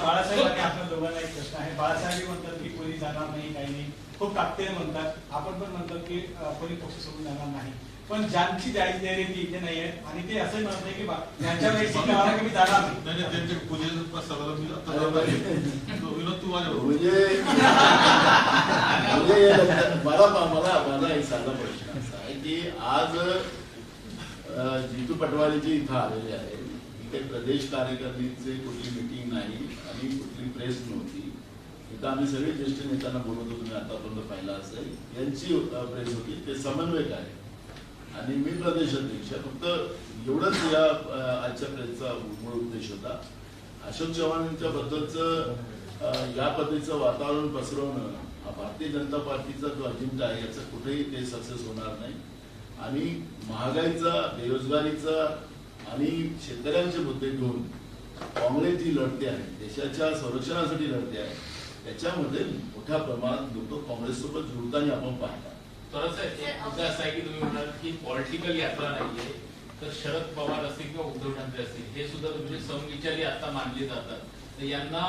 बाळासाहेब आपल्या दोघांना एक प्रश्न आहे. बाळासाहेब म्हणतात की कोणी जाणार नाही, काही नाही, खूप टाकते म्हणतात, आपण पण म्हणतात की कोणी पक्ष सोडून जाणार नाही. पण ज्यांची ती इथे नाहीये आणि ते असंही म्हणत नाही की ज्यांच्या वेळेस गावाला मी जाणार नाही. नाही नाही, त्यांच्या पूजेच्या प्रसादाला मी आता जाणार आहे. तो विनोद तू माझ्याबरोबर. म्हणजे मला एक साधा प्रश्न असा आहे की आज जितू पटवारी जी इथं आलेले आहे, इथे प्रदेश कार्यकारिणीचे कुठली मिटिंग नाही आणि कुठली प्रेस नव्हती. इथं आम्ही सगळे ज्येष्ठ नेत्यांना बोलवतो, तुम्ही आतापर्यंत पाहिला असेल. यांची प्रेस होती, ते समन्वयक आहे आणि मी प्रदेश अध्यक्ष. फक्त एवढंच या आजच्या प्रेसचा मूळ उद्देश होता. अशोक चव्हाण यांच्या बद्दलचं या पद्धतीचं वातावरण पसरवणं हा भारतीय जनता पार्टीचा जो अजेंडा आहे याचं कुठेही ते सक्सेस होणार नाही. आणि महागाईचा, बेरोजगारीचा आणि शेतकऱ्यांचे मुद्दे घेऊन काँग्रेस जी लढते आहे, देशाच्या संरक्षणासाठी लढते आहे, त्याच्यामध्ये मोठ्या प्रमाणात लोक काँग्रेससोबत जुळताना आपण पाहता. थोडासा एक मुद्दा असा आहे की तुम्ही म्हणाल की पॉलिटिकल यात्रा नाहीये, तर शरद पवार असतील किंवा उद्धव ठाकरे असतील हे सुद्धा तुमचे समविचारी आता मानले जातात. तर यांना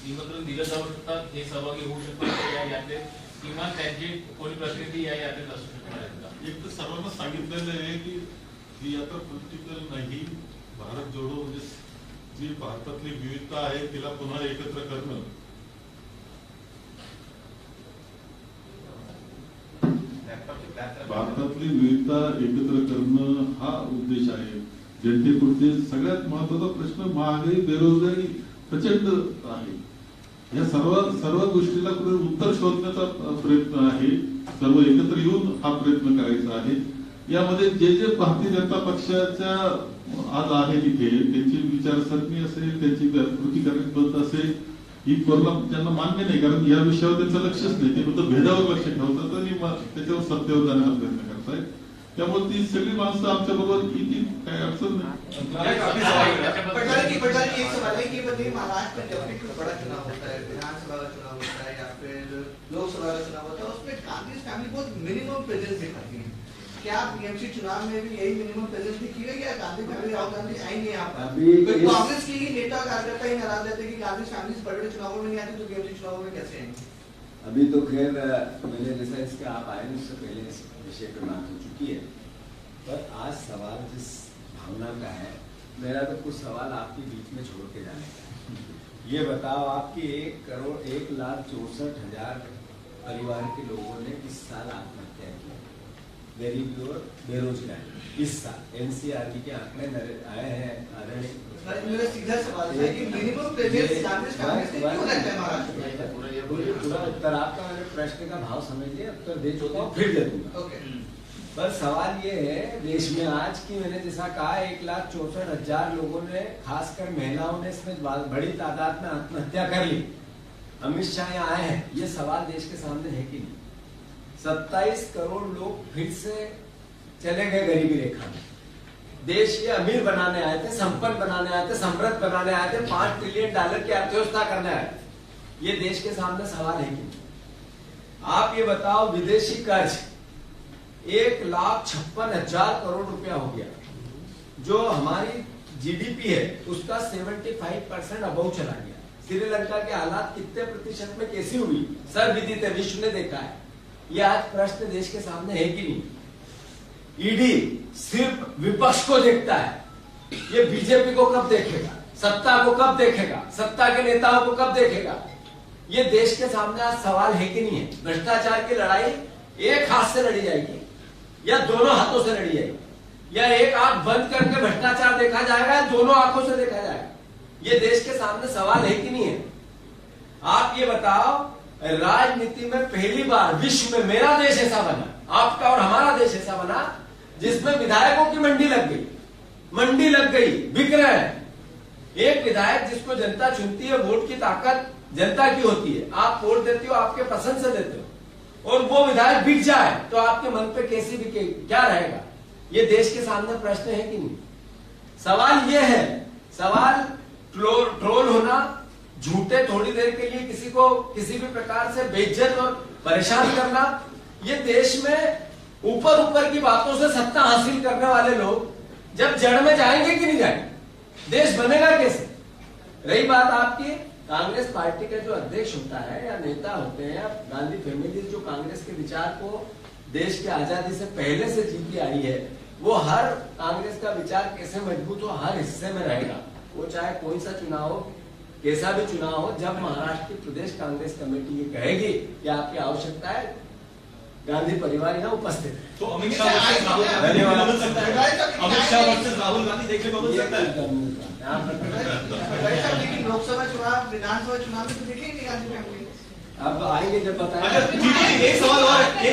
निमंत्रण दिलं जाऊ शकतात, हे सहभागी होऊ शकतात या यात्रेत, किंवा त्यांची कोणी प्रतिनिधी या यात्रेत असू शकतात. एक तर सर्वांना सांगितलेलं आहे की ही यात्रा पॉलिटिकल नाही. भारत जोडो म्हणजे जी भारतातली विविधता आहे तिला पुन्हा एकत्र करणं, भारतातली विविधता एकत्र करणं हा उद्देश आहे. जनतेपुरते सगळ्यात महत्वाचा प्रश्न महागाई, बेरोजगारी प्रचंड आहे. या सर्व गोष्टीला उत्तर शोधण्याचा प्रयत्न आहे. सर्व एकत्र येऊन हा प्रयत्न करायचा आहे. यामध्ये जे भारतीय जनता पक्षाच्या आज आहे तिथे त्यांची विचारसरणी असेल, त्यांची कृती करण्याबद्दल असेल, ही ज्यांना मान्य नाही, कारण या विषयावर त्यांचं लक्षच नाही. ते फक्त भेदावर लक्ष ठेवतात आणि त्याच्यावर सत्तेवर जाण्याचा प्रयत्न करतायत. त्यामुळे ती सगळी माणसं आमच्या बरोबर येतील, काय अडचण नाही. पटवारी एक सवाल है कि बताइए महाराष्ट्र में जब भी बड़ा चुनाव होता है, विधानसभा का चुनाव होता है या फिर लोकसभा का चुनाव होता है, उसमें कांग्रेस फैमिली बहुत मिनिमम प्रेजेंस दिखाती है. क्या बीएमसी चुनाव में भी यही मिनिमम प्रेजेंस दिखेगा या गांधी फैमिली राहुल गांधी आएंगे यहाँ पर? कांग्रेस के ही नेता कार्यकर्ता ही नाराज रहते कि गांधी फैमिली बड़े बड़े चुनावों में नहीं आती, तो बीएमसी चुनावों में कैसे आएंगे? अभी तो खैर मैंने जैसा इसके आप आए उससे पहले इस विषय पर बात हो चुकी है, पर आज सवाल जिस भावना का है, मेरा तो कुछ सवाल आपके बीच में छोड़ के जाने का है. ये बताओ आपकी 1,64,000 परिवार के लोगों ने इस साल आत्महत्या की, गरीबी और बेरोजगारी इस साल. एनसीआरबी के आंकड़े आए हैं. मेरा सीधा सवाल है कि मिनिमम प्रेजेंस कांग्रेस फैमिली से क्यों रहता है महाराष्ट्र में? पूरा उत्तर आपका, मैंने प्रश्न का भाव समझ लिया, उत्तर दे चुका हूँ, फिर दे दूंगा. ओके. पर सवाल ये है, देश में आज की मैंने जैसा कहा 1,64,000 लोगों ने, खासकर महिलाओं ने इसमें बड़ी तादाद में आत्महत्या कर ली. अमित शाह यहाँ आए हैं, ये सवाल देश के सामने है कि नहीं? 27 करोड़ लोग फिर से चले गए गरीबी रेखा में. देश ये अमीर बनाने आए थे, संपन्न बनाने आए थे, समृद्ध बनाने आए थे, $5 ट्रिलियन की अर्थव्यवस्था करने आए थे. ये देश के सामने सवाल है कि नहीं? आप ये बताओ, विदेशी कर्ज 1,56,000 करोड़ रुपया हो गया, जो हमारी जीडीपी है उसका 75% अबव चला गया. श्रीलंका के हालात कितने प्रतिशत में कैसी हुई, सर्वविदित है, विश्व ने देखा है. यह आज प्रश्न देश के सामने है कि नहीं? ईडी सिर्फ विपक्ष को देखता है. ये बीजेपी को कब देखेगा, सत्ता को कब देखेगा, सत्ता के नेताओं को कब देखेगा? ये देश के सामने आज सवाल है कि नहीं है? भ्रष्टाचार की लड़ाई एक हाथ से लड़ी जाएगी या दोनों हाथों से लड़ी जाएगी, या एक आंख बंद करके भ्रष्टाचार देखा जाएगा या दोनों आंखों से देखा जाएगा? ये देश के सामने सवाल है कि नहीं है? आप ये बताओ, राजनीति में पहली बार विश्व में मेरा देश ऐसा बना, आपका और हमारा देश ऐसा बना, जिसमें विधायकों की मंडी लग गई, बिक रहे हैं. एक विधायक जिसको जनता चुनती है, वोट की ताकत जनता की होती है. आप वोट देते हो, आपके पसंद से देते हो, और वो विधायक बिक जाए तो आपके मन पे कैसी बिके, क्या रहेगा? ये देश के सामने प्रश्न है कि नहीं? सवाल ये है, सवाल ट्रोल होना, झूठे थोड़ी देर के लिए किसी को किसी भी प्रकार से बेइज्जत और परेशान करना, ये देश में ऊपर की बातों से सत्ता हासिल करने वाले लोग जब जड़ में जाएंगे कि नहीं जाएंगे, देश बनेगा कैसे? रही बात आपकी कांग्रेस पार्टी का जो अध्यक्ष होता है या नेता होते हैं, गांधी फैमिली जो कांग्रेस के विचार को देश की आजादी से पहले से जीती आई है, वो हर कांग्रेस का विचार कैसे मजबूत हो हर हिस्से में रहेगा। वो चाहे कोई सा चुनाव हो, कैसा भी चुनाव हो, जब महाराष्ट्र की प्रदेश कांग्रेस कमेटी ये कहेगी कि आपकी आवश्यकता है, गांधी परिवार यहाँ उपस्थित है। तो अमित शाह वर्सेस राहुल गांधी देखने को मिल सकता है, अमित शाह वर्सेस राहुल गांधी देखने को मिल सकता है। लेकिन लोकसभा चुनाव, विधानसभा चुनाव में तो देखे ही नहीं गांधी फैमिली। अब आएंगे जब बताएं। अच्छा, एक सवाल और है,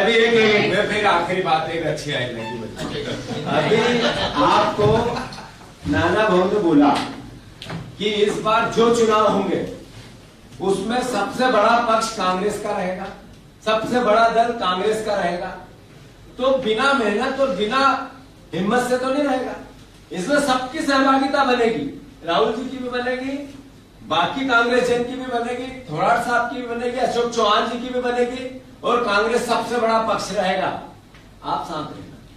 अभी एक मैं फिर आखिरी बात एक अच्छी आई लगी। अभी आपको नाना भाऊ ने बोला कि इस बार जो चुनाव होंगे उसमें सबसे बड़ा पक्ष कांग्रेस का रहेगा, सबसे बड़ा दल कांग्रेस का रहेगा। तो बिना मेहनत और बिना हिम्मत से तो नहीं रहेगा, इसमें सबकी सहभागिता बनेगी। राहुल जी की भी बनेगी, बाकी कांग्रेस जन की भी बनेगी, थोराट साहब की भी बनेगी, अशोक चौहान जी की भी बनेगी, और कांग्रेस सबसे बड़ा पक्ष रहेगा। आप साथ रहेंगे।